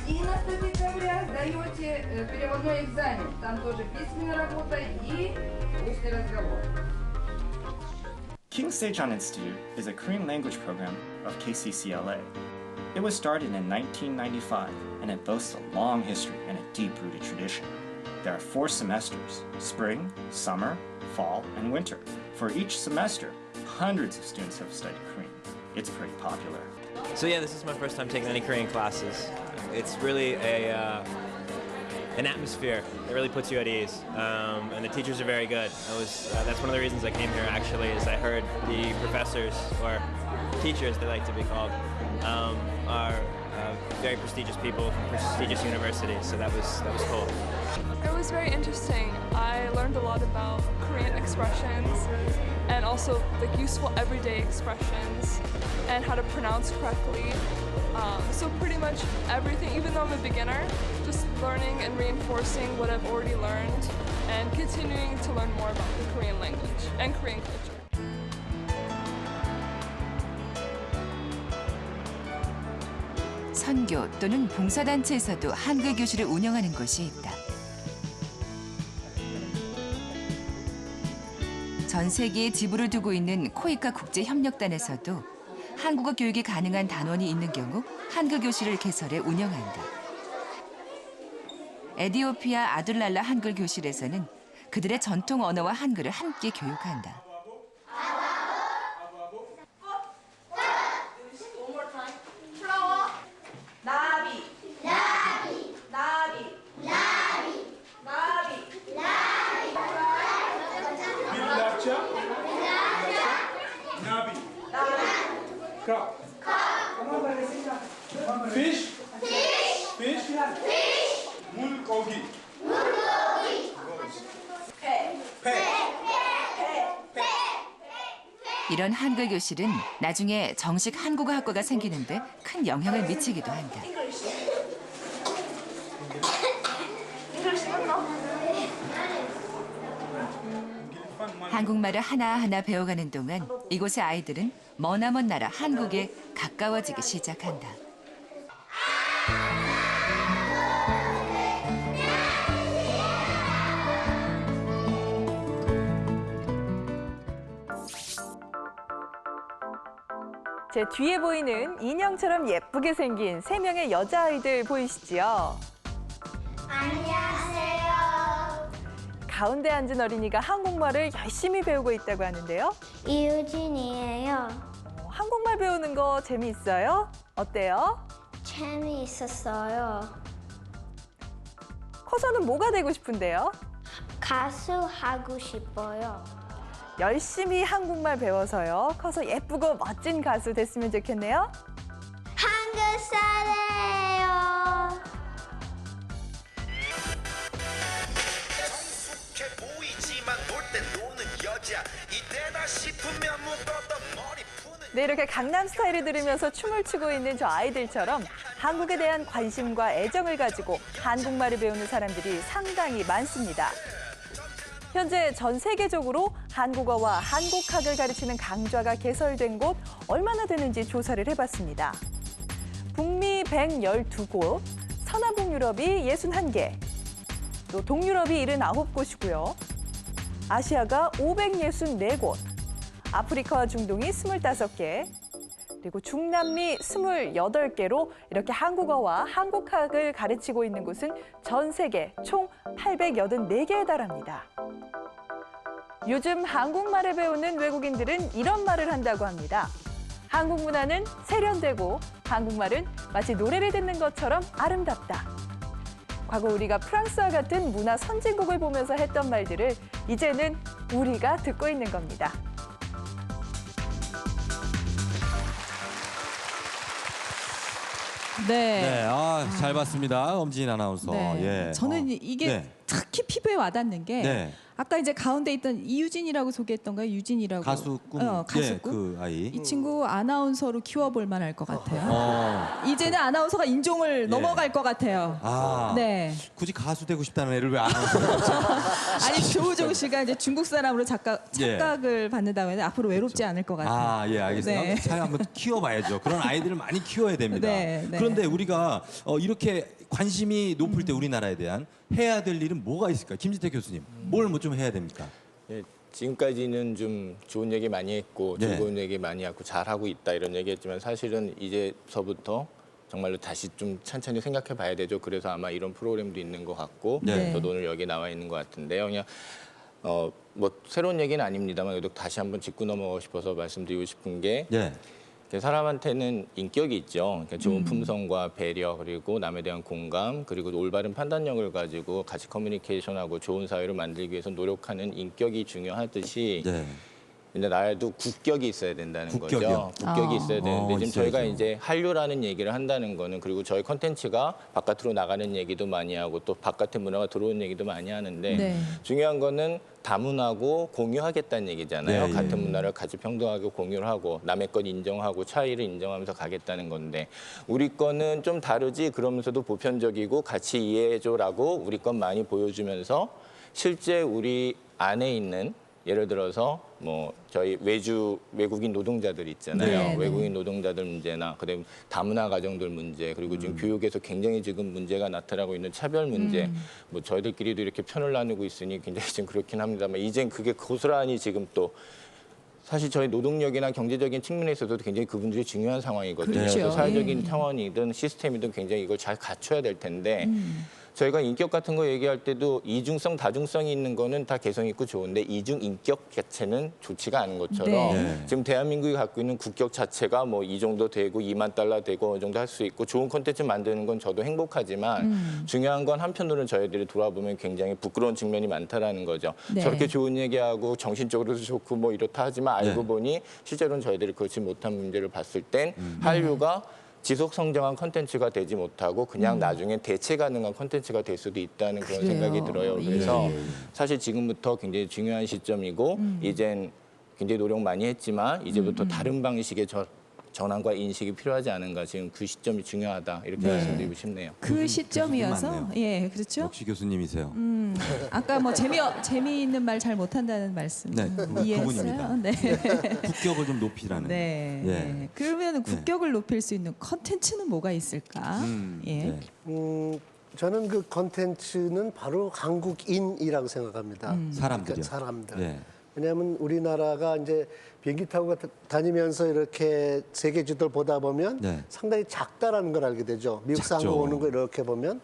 11 декабря сдаете переводной экзамен. Там тоже письменная работа и устный разговор. King Sejong Institute is a Korean language program of KCCLA. It was started in 1995 and it boasts a long history and a deep-rooted tradition. There are 4 semesters: spring, summer, fall, and winter. For each semester, hundreds of students have studied Korean. It's pretty popular. So yeah, this is my first time taking any Korean classes. It's really an atmosphere that really puts you at ease, and the teachers are very good. That's one of the reasons I came here actually, is I heard the professors, or teachers they like to be called, are very prestigious people from prestigious universities, so that was cool. It was very interesting. I learned a lot about Korean expressions and also like useful everyday expressions and how to pronounce correctly. So pretty much everything, even though I'm a beginner, just learning and reinforcing what I've already learned and continuing to learn more about the Korean language and Korean culture. 선교 또는 봉사단체에서도 한글 교실을 운영하는 곳이 있다. 전 세계에 지부를 두고 있는 코이카 국제협력단에서도 한국어 교육이 가능한 단원이 있는 경우 한글 교실을 개설해 운영한다. 에티오피아 아둘랄라 한글 교실에서는 그들의 전통 언어와 한글을 함께 교육한다. 나비, 나비, 나비, 나비, 나비, 나비. 빌라차, 나비, crab, fish, fish, 물고기, 이런 한글 교실은 나중에 정식 한국어 학과가 생기는데 큰 영향을 미치기도 한다. 한국말을 하나하나 배워가는 동안 이곳의 아이들은 머나먼 나라 한국에 가까워지기 시작한다. 제 뒤에 보이는 인형처럼 예쁘게 생긴 3명의 여자아이들 보이시지요? 안녕하세요. 가운데 앉은 어린이가 한국말을 열심히 배우고 있다고 하는데요. 이유진이에요. 한국말 배우는 거 재미있어요? 어때요? 재미있었어요. 커서는 뭐가 되고 싶은데요? 가수 하고 싶어요. 열심히 한국말 배워서요. 커서 예쁘고 멋진 가수 됐으면 좋겠네요. 한국 사랑해요. 성숙해 보이지만 놀 땐 노는 여자 이때다 싶으면 묶었던 머리 푸는 네, 이렇게 강남 스타일을 들으면서 춤을 추고 있는 저 아이들처럼 한국에 대한 관심과 애정을 가지고 한국말을 배우는 사람들이 상당히 많습니다. 현재 전 세계적으로 한국어와 한국학을 가르치는 강좌가 개설된 곳 얼마나 되는지 조사를 해봤습니다. 북미 112곳, 서남북유럽이 61개, 또 동유럽이 79곳이고요. 아시아가 564곳, 아프리카와 중동이 25개, 그리고 중남미 28개로 이렇게 한국어와 한국학을 가르치고 있는 곳은 전 세계 총 884개에 달합니다. 요즘 한국말을 배우는 외국인들은 이런 말을 한다고 합니다. 한국 문화는 세련되고 한국말은 마치 노래를 듣는 것처럼 아름답다. 과거 우리가 프랑스와 같은 문화 선진국을 보면서 했던 말들을 이제는 우리가 듣고 있는 겁니다. 네. 네, 잘 봤습니다. 엄지인 아나운서. 네. 예. 저는 이게 네. 특히 피부에 와닿는 게 네. 아까 이제 가운데 있던 이유진이라고 소개했던가요? 유진이라고. 가수 꿈. 가수 예, 꿈. 그 아이. 이 친구 아나운서로 키워볼 만할 것 같아요. 이제는 아나운서가 인종을 넘어갈 것 같아요. 아, 네. 굳이 가수 되고 싶다는 애를 왜 안 하는 아니 조우종 씨가 이제 중국 사람으로 착각을 받는다고 해서 앞으로 외롭지 않을 것 같아요. 아, 예, 알겠습니다. 네. 잘 한번 키워봐야죠. 그런 아이들을 많이 키워야 됩니다. 네, 네. 그런데 우리가 이렇게 관심이 높을 때 우리나라에 대한 해야 될 일은 뭐가 있을까요? 김지태 교수님, 뭘 뭐 좀 해야 됩니까? 예, 지금까지는 좀 좋은 얘기 많이 했고 네. 즐거운 얘기 많이 하고 잘하고 있다 이런 얘기했지만 사실은 이제서부터 정말로 다시 좀 천천히 생각해 봐야 되죠. 그래서 아마 이런 프로그램도 있는 것 같고 네. 저도 오늘 여기 나와 있는 것 같은데요. 그냥 뭐 새로운 얘기는 아닙니다만 그래도 다시 한번 짚고 넘어가고 싶어서 말씀드리고 싶은 게 네. 사람한테는 인격이 있죠. 그러니까 좋은 품성과 배려 그리고 남에 대한 공감 그리고 올바른 판단력을 가지고 같이 커뮤니케이션하고 좋은 사회를 만들기 위해서 노력하는 인격이 중요하듯이 네. 근데 나에도 국격이 있어야 된다는 국격이요? 거죠. 국격이 있어야 되는데 지금 있어야죠. 저희가 이제 한류라는 얘기를 한다는 거는 그리고 저희 콘텐츠가 바깥으로 나가는 얘기도 많이 하고 또 바깥의 문화가 들어오는 얘기도 많이 하는데 네. 중요한 거는 다문화고 공유하겠다는 얘기잖아요. 네, 같은 예. 문화를 같이 평등하게 공유를 하고 남의 것 인정하고 차이를 인정하면서 가겠다는 건데 우리 거는 좀 다르지 그러면서도 보편적이고 같이 이해해줘라고 우리 것 많이 보여주면서 실제 우리 안에 있는 예를 들어서 뭐 저희 외국인 노동자들 있잖아요. 네, 외국인 노동자들 문제나 그다음 다문화 가정들 문제 그리고 지금 교육에서 굉장히 지금 문제가 나타나고 있는 차별 문제 뭐 저희들끼리도 이렇게 편을 나누고 있으니 굉장히 좀 그렇긴 합니다만 이젠 그게 고스란히 지금 또 사실 저희 노동력이나 경제적인 측면에 있어서도 굉장히 그분들이 중요한 상황이거든요. 그렇죠. 그래서 사회적인 예. 차원이든 시스템이든 굉장히 이걸 잘 갖춰야 될 텐데 저희가 인격 같은 거 얘기할 때도 이중성, 다중성이 있는 거는 다 개성 있고 좋은데 이중 인격 자체는 좋지가 않은 것처럼 네. 지금 대한민국이 갖고 있는 국격 자체가 뭐 이 정도 되고 $2만 되고 어느 정도 할 수 있고 좋은 콘텐츠 만드는 건 저도 행복하지만 중요한 건 한편으로는 저희들이 돌아보면 굉장히 부끄러운 측면이 많다라는 거죠. 네. 저렇게 좋은 얘기하고 정신적으로도 좋고 뭐 이렇다 하지만 알고 네. 보니 실제로는 저희들이 그렇지 못한 문제를 봤을 땐 한류가 지속 성장한 콘텐츠가 되지 못하고 그냥 나중에 대체 가능한 콘텐츠가 될 수도 있다는 그런 그래요. 생각이 들어요. 그래서 예. 사실 지금부터 굉장히 중요한 시점이고 이젠 굉장히 노력 많이 했지만 이제부터 다른 방식의 전환과 인식이 필요하지 않은가 지금 그 시점이 중요하다 이렇게 네. 말씀드리고 싶네요. 그 시점이어서 많네요. 예 그렇죠. 역시 교수님이세요. 아까 뭐 재미있는 말 잘 못한다는 말씀 네, 이해했어요. 그분입니다. 네. 국격을 좀 높이라는. 네. 예. 네. 그러면 국격을 높일 수 있는 컨텐츠는 뭐가 있을까? 예. 네. 저는 그 컨텐츠는 바로 한국인이라고 생각합니다. 사람들이요. 그러니까 사람들. 네. 왜냐하면 우리나라가 이제 비행기 타고 다니면서 이렇게 세계 지도를 보다 보면 네. 상당히 작다라는 걸 알게 되죠. 미국 작죠. 상공 오는 거 이렇게 보면.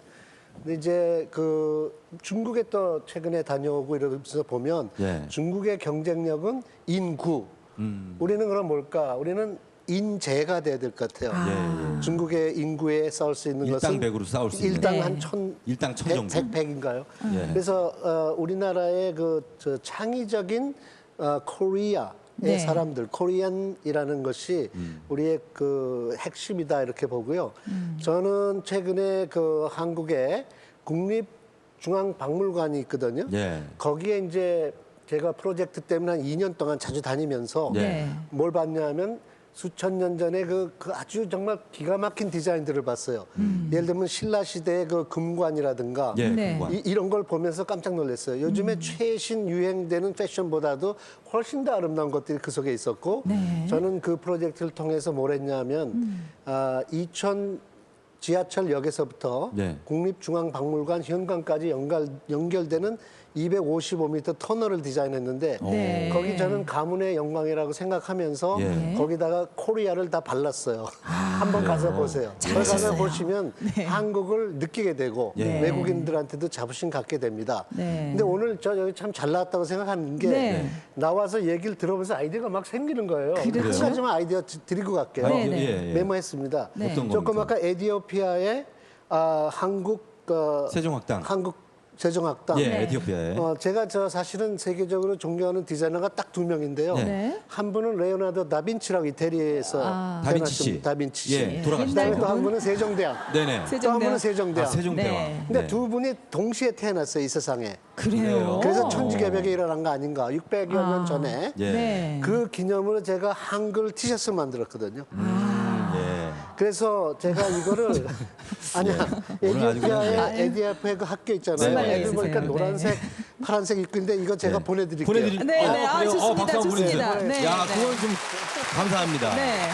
근데 이제 그 중국에 또 최근에 다녀오고 이러면서 보면 예. 중국의 경쟁력은 인구. 우리는 그럼 뭘까? 우리는 인재가 돼야 될 것 같아요. 예, 예. 중국의 인구에 싸울 수 있는 것은 일당백으로 싸울 수 있는. 일당 네. 한 천, 일당 천 정도. 백인가요? 예. 그래서 우리나라의 저 창의적인 코리아의 네. 사람들, 코리안이라는 것이 우리의 그 핵심이다 이렇게 보고요. 저는 최근에 그 한국에 국립중앙박물관이 있거든요. 예. 거기에 이제 제가 프로젝트 때문에 한 2년 동안 자주 다니면서 네. 뭘 봤냐면 수천 년 전에 그 아주 정말 기가 막힌 디자인들을 봤어요. 예를 들면 신라 시대의 그 금관이라든가 예, 네. 금관. 이런 걸 보면서 깜짝 놀랐어요. 요즘에 최신 유행되는 패션보다도 훨씬 더 아름다운 것들이 그 속에 있었고 네. 저는 그 프로젝트를 통해서 뭘 했냐면 이천 지하철역에서부터 네. 국립중앙박물관 현관까지 연결되는 255m 터널을 디자인했는데 네. 거기 저는 가문의 영광이라고 생각하면서 예. 거기다가 코리아를 다 발랐어요. 한번 가서 보세요. 거기 가서 잘하셨어요. 보시면 네. 한국을 느끼게 되고 예. 외국인들한테도 자부심 갖게 됩니다. 네. 근데 오늘 저 여기 참 잘 나왔다고 생각하는 게 네. 나와서 얘기를 들어보면서 아이디어가 막 생기는 거예요. 그렇죠. 한 가지만 아이디어 드리고 갈게요. 네, 네. 예, 예. 메모했습니다. 네. 어떤 조금 겁니까? 아까 에티오피아의 한국 세종학당. 한국 제정학당. 예, 에티오피아에. 제가 사실은 세계적으로 존경하는 디자이너가 딱 2명인데요. 네. 한 분은 레오나르도 다빈치라고 이태리에서 다빈치 씨. 다빈치 씨. 예, 돌아가셨죠. 그다음에 또 한 분은 세종대왕. 네네. 또 한 분은 세종대왕. 세종대왕. 네. 근데 두 분이 동시에 태어났어요, 이 세상에. 그래요? 그래서 천지개벽이 일어난 거 아닌가. 600여 년 전에. 네. 그 기념으로 제가 한글 티셔츠를 만들었거든요. 예. 그래서 제가 이거를 아니야 에티오피아에 에디아프의 그 학교 있잖아요. 애들 보니까 노란색, 파란색 입고 있는데 이거 제가 보내드릴게요. 네, 좋습니다, 좋습니다. 네, 야, 네. 그건 좀 감사합니다. 네.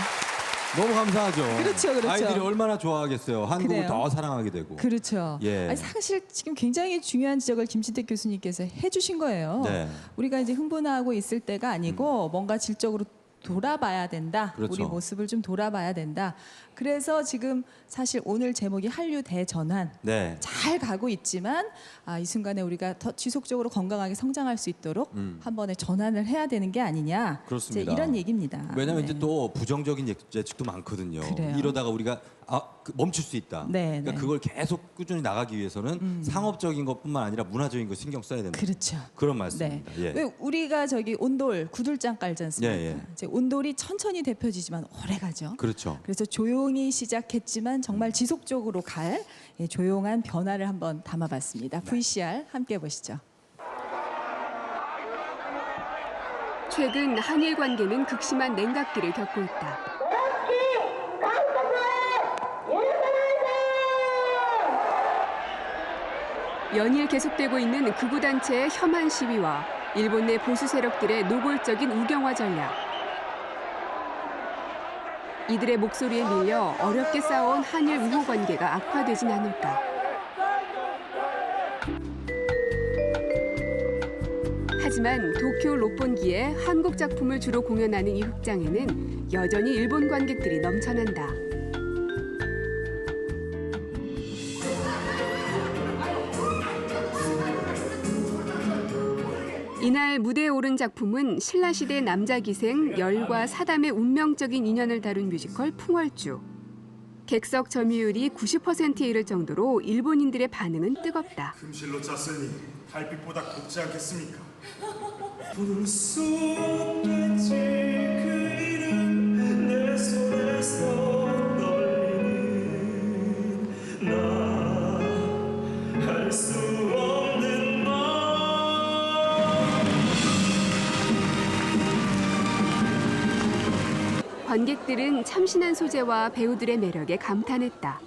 너무 감사하죠. 그렇죠. 아이들이 얼마나 좋아하겠어요. 한국을 그래요. 더 사랑하게 되고. 그렇죠. 예. 아니, 사실 지금 굉장히 중요한 지적을 김진택 교수님께서 해주신 거예요. 네. 우리가 이제 흥분하고 있을 때가 아니고 뭔가 질적으로 돌아봐야 된다. 그렇죠. 우리 모습을 좀 돌아봐야 된다. 그래서 지금 사실 오늘 제목이 한류 대전환. 네. 잘 가고 있지만 이 순간에 우리가 더 지속적으로 건강하게 성장할 수 있도록 한 번에 전환을 해야 되는 게 아니냐. 그렇습니다. 이제 이런 얘기입니다. 왜냐하면 네. 이제 또 부정적인 예측도 많거든요. 그래요. 이러다가 우리가 멈출 수 있다. 네, 그러니까 네. 그걸 계속 꾸준히 나가기 위해서는 상업적인 것뿐만 아니라 문화적인 거 신경 써야 된다. 그렇죠. 그런 말씀입니다. 네. 예. 왜 우리가 저기 온돌 구들장 깔지 않습니까? 예, 예. 이제 온돌이 천천히 데펴지지만 오래 가죠. 그렇죠. 그래서 조용히 시작했지만 정말 지속적으로 갈 조용한 변화를 한번 담아봤습니다. VCR 함께 보시죠. 최근 한일 관계는 극심한 냉각기를 겪고 있다. 연일 계속되고 있는 극우 단체의 혐한 시위와 일본 내 보수 세력들의 노골적인 우경화 전략. 이들의 목소리에 밀려 어렵게 쌓아온 한일 우호 관계가 악화되진 않을까. 하지만 도쿄 롯본기에 한국 작품을 주로 공연하는 이 극장에는 여전히 일본 관객들이 넘쳐난다. 이날 무대에 오른 작품은 신라시대 남자기생 열과 사담의 운명적인 인연을 다룬 뮤지컬 풍월주. 객석 점유율이 90%에 이를 정도로 일본인들의 반응은 뜨겁다. 금실로 짰으니 달빛보다 곱지 않겠습니까? 부를 수 없겠지 그 이름 내 손에서 떨리는 나 할 수 없는 말. 관객들은 참신한 소재와 배우들의 매력에 감탄했다.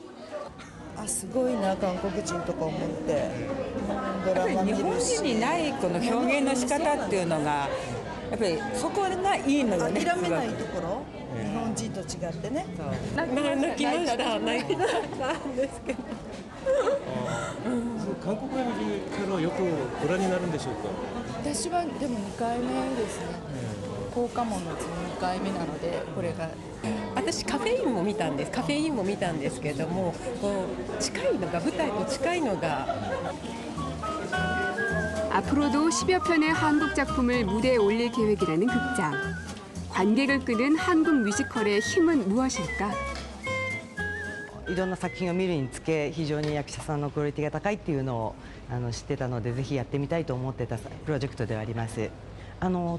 すごいな韓国人とか思ってドラマ見るし。日本人にないこの表現の仕方っていうのがやっぱりそこがいいのよね。諦めないところ、日本人と違ってね。泣きました。泣きましたんですけど。韓国映画をよくご覧になるんでしょうか。私はでも2回目ですね。効果ものうち2回目なのでこれが。私カフェインも見たんですけれどもこう近いのが舞台と近いのが 앞으로도 10여 편의 한국 작품을 무대에 올릴 계획이라는 극장. 관객을 끄는 한국 뮤지컬의 힘은 무엇일까? いろんな作品を見るにつけ非常に役者さんのクオリティが高いっていうのを知ってたのでぜひやってみたいと思ってたプロジェクトではあります。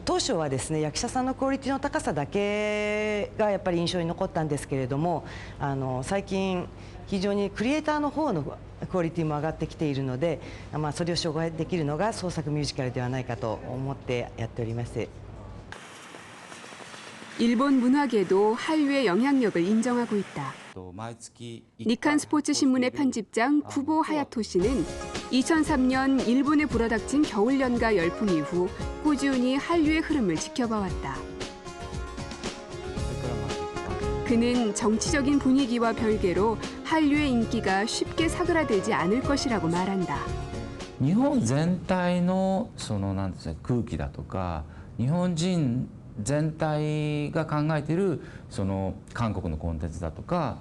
当初はですね役者さんのクオリティの高さだけがやっぱり印象に残ったんですけれども最近非常にクリエイターの方のクオリティも上がってきているので、それを紹介できるのが創作ミュージカルではないかと思ってやっております。 일본 문화계도 한류의 영향력을 인정하고 있다. 니칸 스포츠 신문의 편집장 쿠보 하야토시는 2003년 일본에 불어닥친 겨울연가 열풍 이후 꾸준히 한류의 흐름을 지켜봐왔다. 그는 정치적인 분위기와 별개로 한류의 인기가 쉽게 사그라들지 않을 것이라고 말한다. 日本全体のそのなんですか空気だとか日本人全体が考えているその韓国のコンテンツだとか、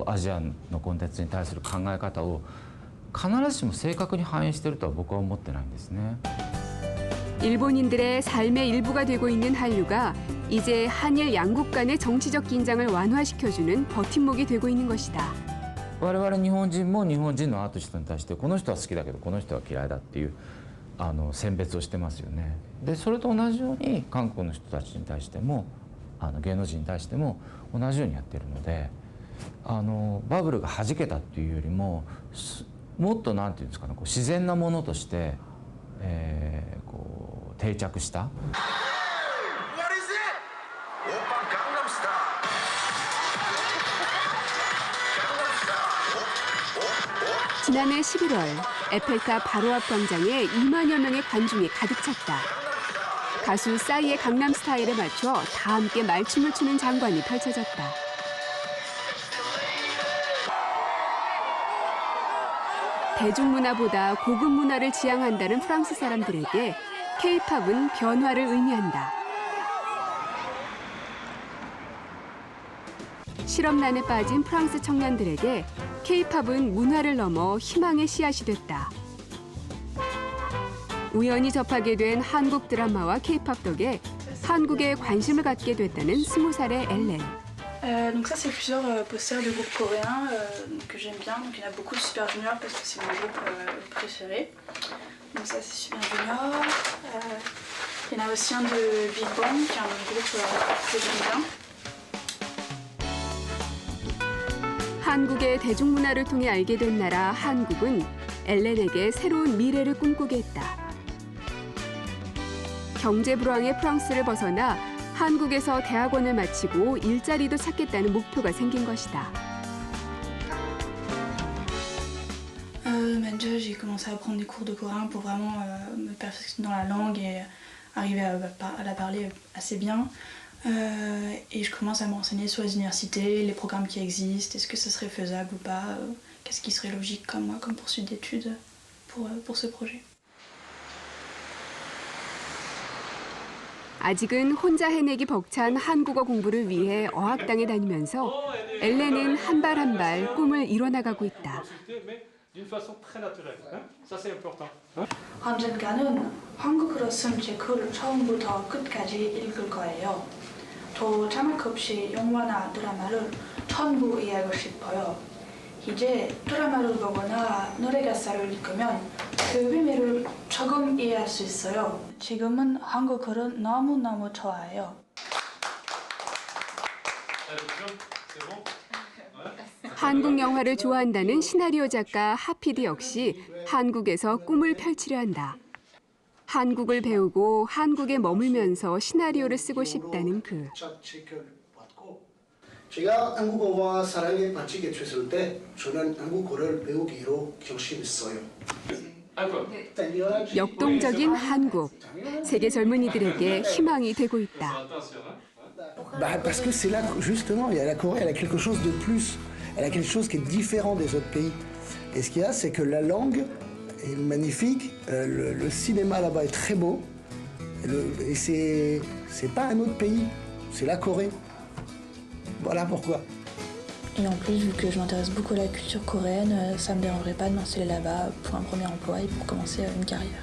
アジアのコンテンツに対する考え方を必ずしも正確に反映しているとは僕は思ってないんですね。 일본인들의 삶의 일부가 되고 있는 한류가 이제 한일 양국 간의 정치적 긴장을 완화시켜주는 버팀목이 되고 있는 것이다. 我々日本人も日本人のアーティストに対してこの人は好きだけどこの人は嫌いだっていう選別をしてますよね。でそれと同じように韓国の人たちに対しても芸能人に対しても同じようにやってるのでバブルが弾けたっていうよりももっとなんていうんですかねこう自然なものとして、こう定着した。지난해 11월 에펠탑 바로 앞 광장에 2만여 명의 관중이 가득 찼다. 가수 싸이의 강남 스타일에 맞춰 다 함께 말춤을 추는 장관이 펼쳐졌다. 대중문화보다 고급 문화를 지향한다는 프랑스 사람들에게 K-팝은 변화를 의미한다. 실업난에 빠진 프랑스 청년들에게 K-팝은 문화를 넘어 희망의 씨앗이 됐다. 우연히 접하게 된 한국 드라마와 K-팝 덕에 한국에 관심을 갖게 됐다는 20살의 엘렌. Donc ça c'est plusieurs posters de groupes coréens que j'aime bien. Donc il y en a beaucoup de Super Junior parce que c'est mon groupe préféré. Donc ça c'est Super Junior. Il y en a aussi un de Big Bang qui est un autre groupe que j'aime bien. 한국의 대중문화를 통해 알게 된 나라 한국은 엘렌에게 새로운 미래를 꿈꾸게 했다. 경제 불황의 프랑스를 벗어나 한국에서 대학원을 마치고 일자리도 찾겠다는 목표가 생긴 것이다. Déjà, j'ai commencé à prendre des cours de coréen pour vraiment me perfectionner dans la langue et arriver à la parler assez bien. Et je commence à me renseigner sur les universités, les programmes qui existent, est-ce que ça serait faisable ou pas, qu'est-ce qui serait logique comme poursuite d'études pour ce projet. 아직은 혼자 해내기 벅찬 한국어 공부를 위해 어학당에 다니면서 엘렌은 한 발 한 발 꿈을 이뤄나가고 있다. 언젠가는 한국어로 쓴 제 글을 처음부터 끝까지 읽을 거예요. 또 자막 없이 영화나 드라마를 전부 이해하고 싶어요. 이제 드라마를 보거나 노래 가사를 읽으면 그 의미를 조금 이해할 수 있어요. 지금은 한국어를 너무너무 좋아해요. 한국 영화를 좋아한다는 시나리오 작가 하피드 역시 한국에서 꿈을 펼치려 한다. 한국을 배우고 한국에 머물면서 시나리오를 쓰고 싶다는 그. 제가 한국어와 사랑에 빠지게 됐을 때 저는 한국어를 배우기로 결심했어요. 역동적인 한국, 세계 젊은이들에게 희망이 되고 있다. Parce que c'est là, justement, la Corée, elle a quelque chose de plus. Elle a quelque chose qui est différent des autres pays. Et ce qu'il y a, c'est que la langue est magnifique, le cinéma là-bas est très beau, et c'est pas un autre pays, c'est la Corée. Voilà pourquoi. Et en plus, vu que je m'intéresse beaucoup à la culture coréenne, ça me dérangerait pas de m'installer là-bas pour un premier emploi et pour commencer une carrière.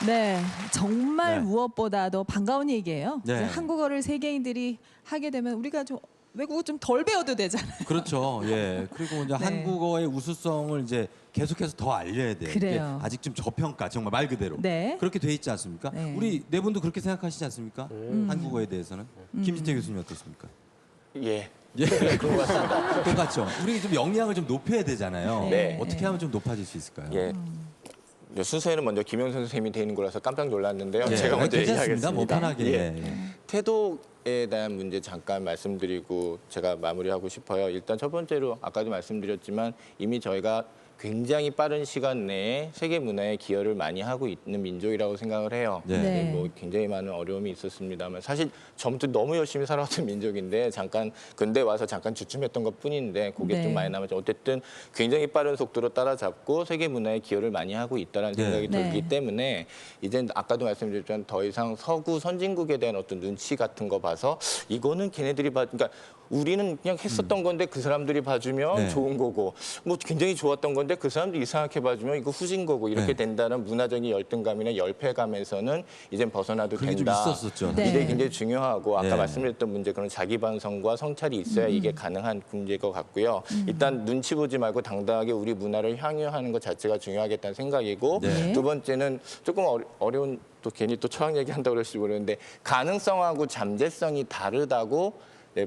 네, 정말 무엇보다도 반가운 얘기예요. 네. 이제 한국어를 세계인들이 하게 되면 우리가 좀 외국어 좀 덜 배워도 되잖아요. 그렇죠. 예. 그리고 이제 한국어의 우수성을 이제 계속해서 더 알려야 돼요. 그래요. 아직 좀 저평가, 정말 말 그대로. 네. 그렇게 돼 있지 않습니까? 네. 우리 네 분도 그렇게 생각하시지 않습니까? 한국어에 대해서는. 김진태 교수님 어떻습니까? 예. 예, 그런 것 같습니다. 똑같죠. 우리 좀 역량을 좀 높여야 되잖아요. 네. 어떻게 하면 좀 높아질 수 있을까요? 예. 순서에는 먼저 김영선 선생님이 되는 거라서 깜짝 놀랐는데요. 예. 제가 먼저 괜찮습니다. 얘기하겠습니다. 뭐 편하게. 예. 예. 태도에 대한 문제 잠깐 말씀드리고 제가 마무리하고 싶어요. 일단 첫 번째로 아까도 말씀드렸지만 이미 저희가 굉장히 빠른 시간 내에 세계 문화에 기여를 많이 하고 있는 민족이라고 생각을 해요. 네. 뭐 굉장히 많은 어려움이 있었습니다만 사실 전부터 너무 열심히 살아왔던 민족인데 잠깐 근대 와서 잠깐 주춤했던 것뿐인데 그게 네. 좀 많이 남았죠. 어쨌든 굉장히 빠른 속도로 따라잡고 세계 문화에 기여를 많이 하고 있다는 생각이 네. 들기 때문에 이제 아까도 말씀드렸지만 더 이상 서구 선진국에 대한 어떤 눈치 같은 거 봐서 이거는 걔네들이 그러니까 우리는 그냥 했었던 건데 그 사람들이 봐주면 네. 좋은 거고 뭐 굉장히 좋았던 건데 그 사람들이 이상하게 봐주면 이거 후진 거고 이렇게 네. 된다는 문화적인 열등감이나 열패감에서는 이젠 벗어나도 그게 좀 된다. 있었었죠. 이게 네. 굉장히 중요하고 아까 네. 말씀드렸던 문제 그런 자기 반성과 성찰이 있어야 이게 가능한 문제일 것 같고요. 일단 눈치 보지 말고 당당하게 우리 문화를 향유하는 것 자체가 중요하겠다는 생각이고 네. 두 번째는 조금 어려운 또 괜히 또 철학 얘기한다고 그럴지 모르는데 가능성하고 잠재성이 다르다고 네,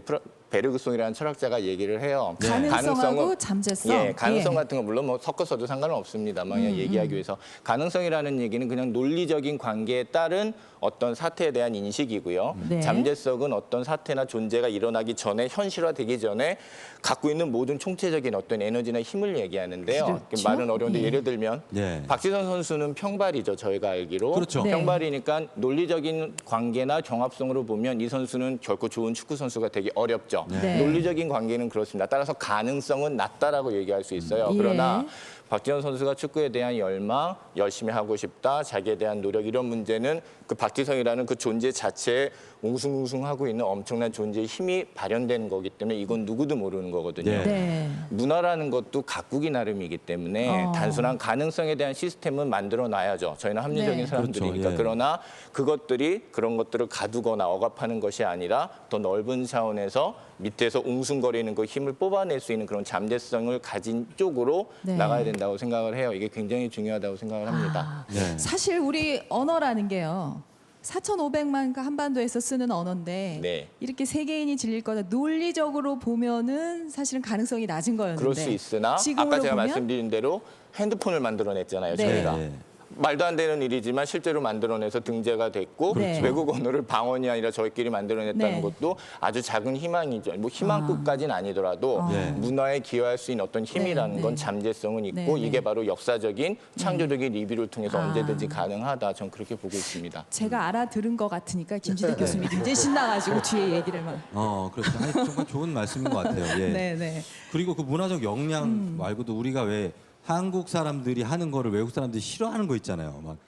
베르그송이라는 철학자가 얘기를 해요. 가능성하고 잠재성. 예, 가능성 예. 같은 건 물론 뭐 섞어서도 상관은 없습니다만 그냥 얘기하기 위해서 가능성이라는 얘기는 그냥 논리적인 관계에 따른 어떤 사태에 대한 인식이고요. 네. 잠재성은 어떤 사태나 존재가 일어나기 전에 현실화되기 전에 갖고 있는 모든 총체적인 어떤 에너지나 힘을 얘기하는데요. 그렇죠. 말은 어려운데 예. 예를 들면 네. 박지성 선수는 평발이죠. 저희가 알기로. 그렇죠. 네. 평발이니까 논리적인 관계나 경합성으로 보면 이 선수는 결코 좋은 축구 선수가 되기 어렵죠. 네. 논리적인 관계는 그렇습니다. 따라서 가능성은 낮다라고 얘기할 수 있어요. 예. 그러나 박지성 선수가 축구에 대한 열망, 열심히 하고 싶다, 자기에 대한 노력 이런 문제는 그 박지성이라는 그 존재 자체에 웅숭웅숭하고 있는 엄청난 존재의 힘이 발현된 거기 때문에 이건 누구도 모르는 거거든요. 네. 네. 문화라는 것도 각국이 나름이기 때문에 단순한 가능성에 대한 시스템은 만들어 놔야죠. 저희는 합리적인 네. 사람들이니까. 그렇죠. 예. 그러나 그것들이 그런 것들을 가두거나 억압하는 것이 아니라 더 넓은 차원에서 밑에서 웅숭거리는 그 힘을 뽑아낼 수 있는 그런 잠재성을 가진 쪽으로 네. 나가야 된다고 생각을 해요. 이게 굉장히 중요하다고 생각을 합니다. 네. 사실 우리 언어라는 게요. 4,500만 그 한반도에서 쓰는 언어인데 네. 이렇게 세계인이 질릴 거다. 논리적으로 보면은 사실은 가능성이 낮은 거였는데 그럴 수 있으나 지금으로 아까 제가 보면 말씀드린 대로 핸드폰을 만들어냈잖아요. 네. 저희가. 네. 말도 안 되는 일이지만 실제로 만들어내서 등재가 됐고 그렇죠. 외국 언어를 방언이 아니라 저희끼리 만들어냈다는 네. 것도 아주 작은 희망이죠. 뭐 희망급까지는 아니더라도 네. 문화에 기여할 수 있는 어떤 힘이라는 네, 건 네. 잠재성은 있고 네, 네. 이게 바로 역사적인 창조적인 리뷰를 통해서 아. 언제든지 가능하다. 전 그렇게 보고 있습니다. 제가 알아들은 것 같으니까 김지대 교수님이 굉장히 신나가지고 뒤에 얘기를 막. 그렇죠. 아니, 정말 좋은 말씀인 것 같아요. 예. 네네. 그리고 그 문화적 역량 말고도 우리가 왜 한국 사람들이 하는 거를 외국 사람들이 싫어하는 거 있잖아요. 막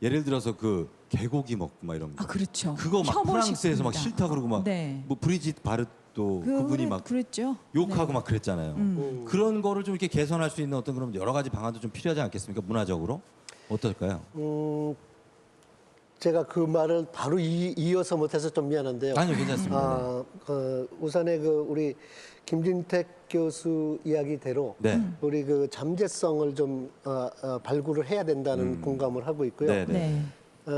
예를 들어서 그 개고기 먹고 막 이런 거. 아 그렇죠. 그거 막 혐오식입니다. 프랑스에서 막 싫다 그러고 막 네. 뭐 브리짓 바르도 그분이 막 그랬죠. 욕하고 네. 막 그랬잖아요. 그런 거를 좀 이렇게 개선할 수 있는 어떤 그런 여러 가지 방안도 좀 필요하지 않겠습니까? 문화적으로 어떨까요? 제가 그 말을 바로 이어서 못해서 좀 미안한데요. 아니요, 괜찮습니다. 우선에 그 우리 김진택 교수 이야기대로 네. 우리 그 잠재성을 좀 발굴을 해야 된다는 공감을 하고 있고요. 네, 네.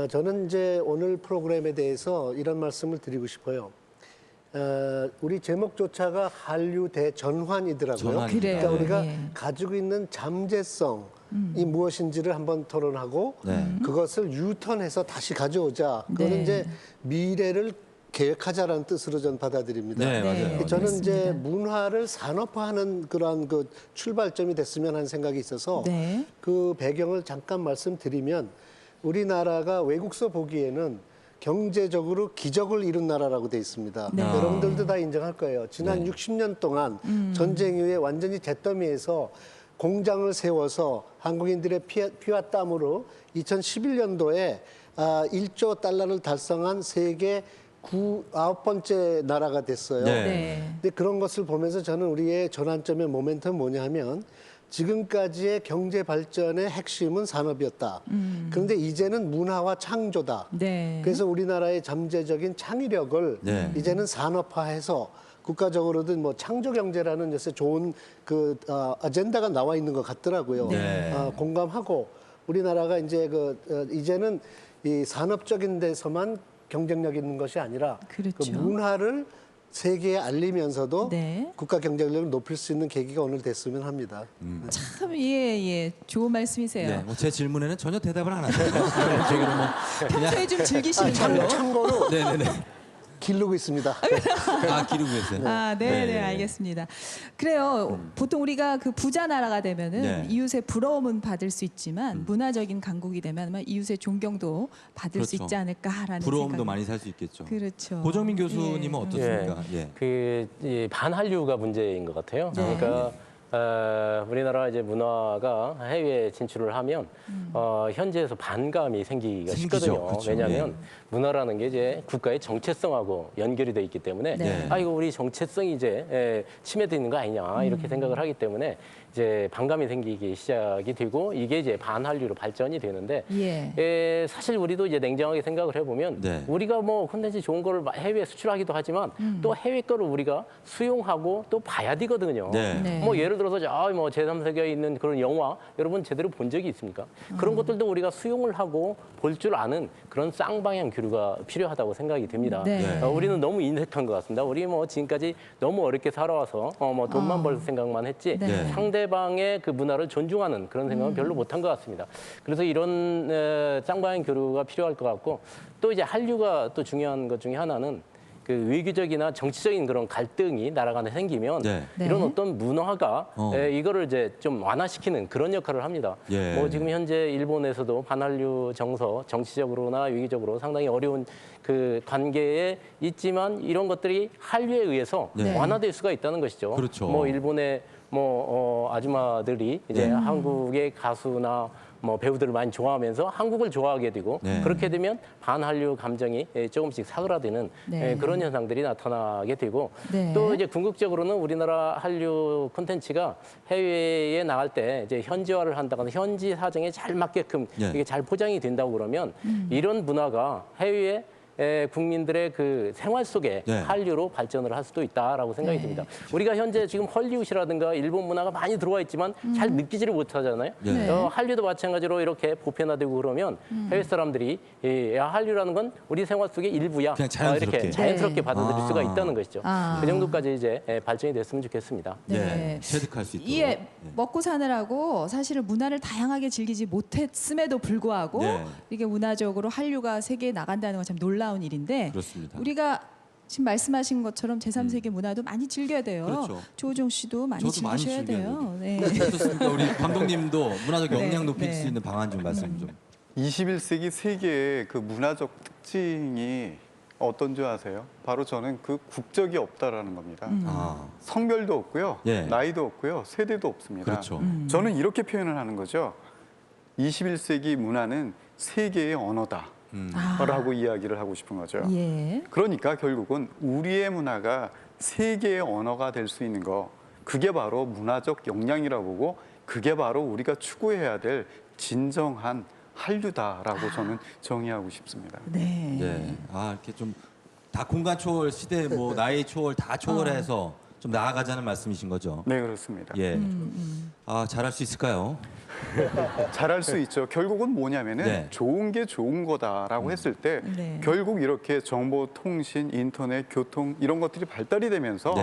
저는 이제 오늘 프로그램에 대해서 이런 말씀을 드리고 싶어요. 우리 제목조차가 한류 대전환이더라고요. 전환입니다. 그러니까 우리가 예. 가지고 있는 잠재성이 무엇인지를 한번 토론하고 네. 그것을 유턴해서 다시 가져오자. 그거는 네. 이제 미래를 계획하자라는 뜻으로 전 받아들입니다. 네, 맞아요. 저는 이제 맞습니다. 문화를 산업화하는 그러한 그 출발점이 됐으면 하는 생각이 있어서 네. 그 배경을 잠깐 말씀드리면 우리나라가 외국서 보기에는 경제적으로 기적을 이룬 나라라고 돼 있습니다. 네. 여러분들도 다 인정할 거예요. 지난 네. 60년 동안 전쟁 이후에 완전히 잿더미에서 공장을 세워서 한국인들의 피와 땀으로 2011년도에 1조 달러를 달성한 세계 9번째 나라가 됐어요. 네. 네. 근데 그런 것을 보면서 저는 우리의 전환점의 모멘텀은 뭐냐 하면 지금까지의 경제 발전의 핵심은 산업이었다. 그런데 이제는 문화와 창조다. 네. 그래서 우리나라의 잠재적인 창의력을 네. 이제는 산업화해서 국가적으로든 뭐 창조 경제라는 요새 좋은 그 아젠다가 나와 있는 것 같더라고요. 네. 공감하고 우리나라가 이제 이제는 이 산업적인 데서만 경쟁력 있는 것이 아니라 그렇죠. 그 문화를 세계에 알리면서도 네. 국가 경쟁력을 높일 수 있는 계기가 오늘 됐으면 합니다. 참 예, 좋은 말씀이세요. 네, 뭐제 질문에는 전혀 대답을 안 하세요. 기본적으로 뭐 평소에 좀 즐기시는 걸로. 참고로 네네네. 기르고 있습니다. 기르고 계세요. 네, 알겠습니다. 그래요. 보통 우리가 그 부자 나라가 되면은 네. 이웃의 부러움은 받을 수 있지만 문화적인 강국이 되면 아마 이웃의 존경도 받을 수 그렇죠. 있지 않을까라는 부러움도 생각이. 많이 살 수 있겠죠. 그렇죠. 고정민 교수님은 어떻습니까? 예. 이 반한류가 문제인 것 같아요. 네. 그러니까 우리나라 이제 문화가 해외에 진출을 하면 현지에서 반감이 생기기가 쉽거든요. 그렇죠. 왜냐하면 네. 문화라는 게 이제 국가의 정체성하고 연결이 돼 있기 때문에 네. 아 이거 우리 정체성이 이제 침해되어 있는 거 아니냐 이렇게 생각을 하기 때문에 이제 반감이 생기기 시작이 되고 이게 이제 반한류로 발전이 되는데 사실 우리도 이제 냉정하게 생각을 해보면 네. 우리가 뭐 콘텐츠 좋은 거를 해외에 수출하기도 하지만 또 해외 거를 우리가 수용하고 또 봐야 되거든요. 네. 뭐 예를 들어서 뭐 제3세계에 있는 그런 영화 여러분 제대로 본 적이 있습니까? 그런 것들도 우리가 수용을 하고 볼 줄 아는 그런 쌍방향 교류가 필요하다고 생각이 됩니다. 네. 우리는 너무 인색한 것 같습니다. 우리 뭐 지금까지 너무 어렵게 살아와서 뭐 돈만 벌 생각만 했지 네. 상대방의 그 문화를 존중하는 그런 생각은 별로 못한 것 같습니다. 그래서 이런 쌍방향 교류가 필요할 것 같고 또 이제 한류가 또 중요한 것 중에 하나는 그 외교적이나 정치적인 그런 갈등이 나라 간에 생기면 이런 어떤 문화가 이거를 이제 좀 완화시키는 그런 역할을 합니다. 뭐 지금 현재 일본에서도 반한류 정서 정치적으로나 외교적으로 상당히 어려운 그 관계에 있지만 이런 것들이 한류에 의해서 완화될 수가 있다는 것이죠. 그렇죠. 뭐 일본의 뭐 아줌마들이 이제 한국의 가수나 뭐 배우들을 많이 좋아하면서 한국을 좋아하게 되고 그렇게 되면 반한류 감정이 조금씩 사그라드는 그런 현상들이 나타나게 되고 또 이제 궁극적으로는 우리나라 한류 콘텐츠가 해외에 나갈 때 이제 현지화를 한다거나 현지 사정에 잘 맞게끔 이게 잘 포장이 된다고 그러면 이런 문화가 해외에 국민들의 그 생활 속에 한류로 발전을 할 수도 있다라고 생각이 듭니다. 우리가 현재 지금 헐리우드라든가 일본 문화가 많이 들어와 있지만 잘 느끼지를 못하잖아요. 한류도 마찬가지로 이렇게 보편화되고 그러면 해외 사람들이 야 한류라는 건 우리 생활 속의 일부야. 그냥 자연스럽게. 이렇게 자연스럽게 받아들일 수가 있다는 것이죠. 그 정도까지 이제 발전이 됐으면 좋겠습니다. 체득할 수 있도록. 이에 먹고 사느라고 사실은 문화를 다양하게 즐기지 못했음에도 불구하고 이게 문화적으로 한류가 세계에 나간다는 건 참 놀라운 일인데 그렇습니다. 우리가 지금 말씀하신 것처럼 제3세계 문화도 많이 즐겨야 돼요. 그렇죠. 조우종 씨도 많이 즐기셔야 돼요. 네. 어떻습니까? 우리 감독님도 문화적 역량 높일 수 있는 방안 좀 말씀 좀. 21세기 세계의 그 문화적 특징이 어떤 줄 아세요? 바로 저는 그 국적이 없다라는 겁니다. 성별도 없고요, 나이도 없고요, 세대도 없습니다. 그렇죠. 저는 이렇게 표현을 하는 거죠. 21세기 문화는 세계의 언어다. 라고 이야기를 하고 싶은 거죠. 그러니까 결국은 우리의 문화가 세계의 언어가 될 수 있는 거, 그게 바로 문화적 역량이라고 보고 그게 바로 우리가 추구해야 될 진정한 한류다라고 저는 정의하고 싶습니다. 이렇게 좀 다 공간 초월, 시대 뭐 나이 초월 다 초월해서 좀 나아가자는 말씀이신 거죠? 네, 그렇습니다. 잘할 수 있을까요? 잘할 수 있죠. 결국은 뭐냐면은 좋은 게 좋은 거다라고 했을 때 결국 이렇게 정보, 통신, 인터넷, 교통 이런 것들이 발달이 되면서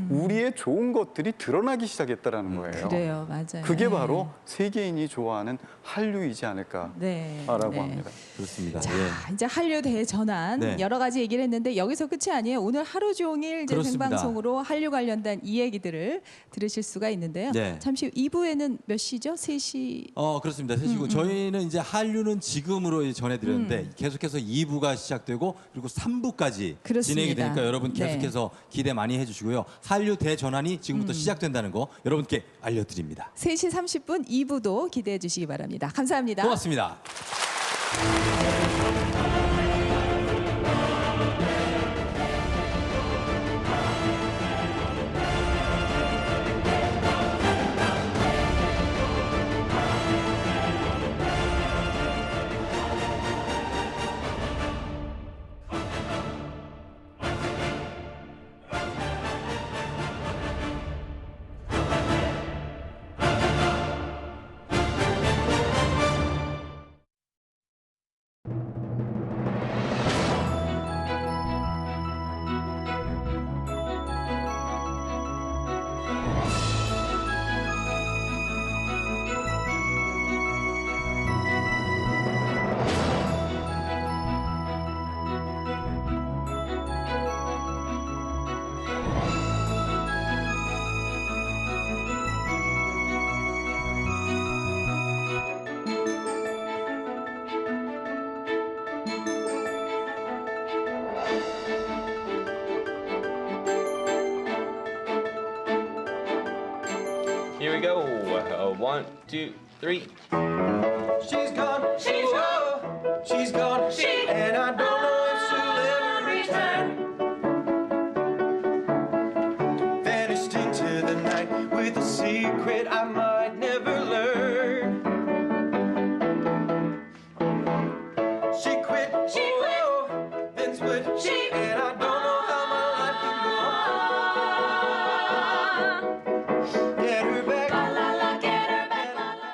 우리의 좋은 것들이 드러나기 시작했다라는 거예요. 그래요, 맞아요. 그게 바로 세계인이 좋아하는 한류이지 않을까라고 합니다. 그렇습니다. 자, 이제 한류 대전환 여러 가지 얘기를 했는데 여기서 끝이 아니에요. 오늘 하루 종일 이제 생방송으로 한류 관련된 이 얘기들을 들으실 수가 있는데요. 잠시 후 2부에는 몇 시죠? 3시. 그렇습니다. 3시고 저희는 이제 한류는 지금으로 전해드렸는데 계속해서 2부가 시작되고 그리고 3부까지 진행이 되니까 여러분 계속해서 기대 많이 해주시고요. 한류 대전환이 지금부터 시작된다는 거 여러분께 알려드립니다. 3시 30분 2부도 기대해 주시기 바랍니다. 감사합니다. 고맙습니다. Here we go. 1, 2, 3. She's gone, she's gone, and I don't know if she'll ever return. Vanished into the night with a secret I might never learn. She quit, then split, and I don't know how my life can go on. Get her back, la la la, get her back, la la.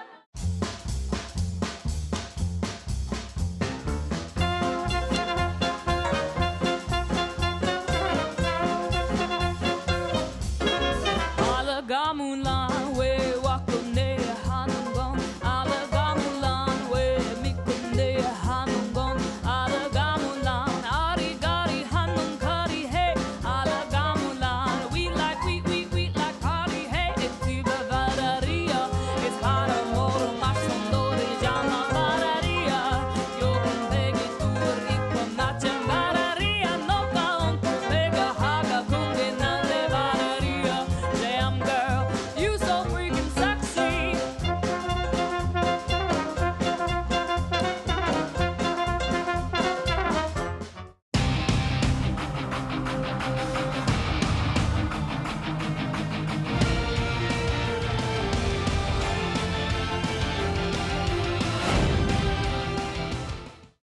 All the moonlight.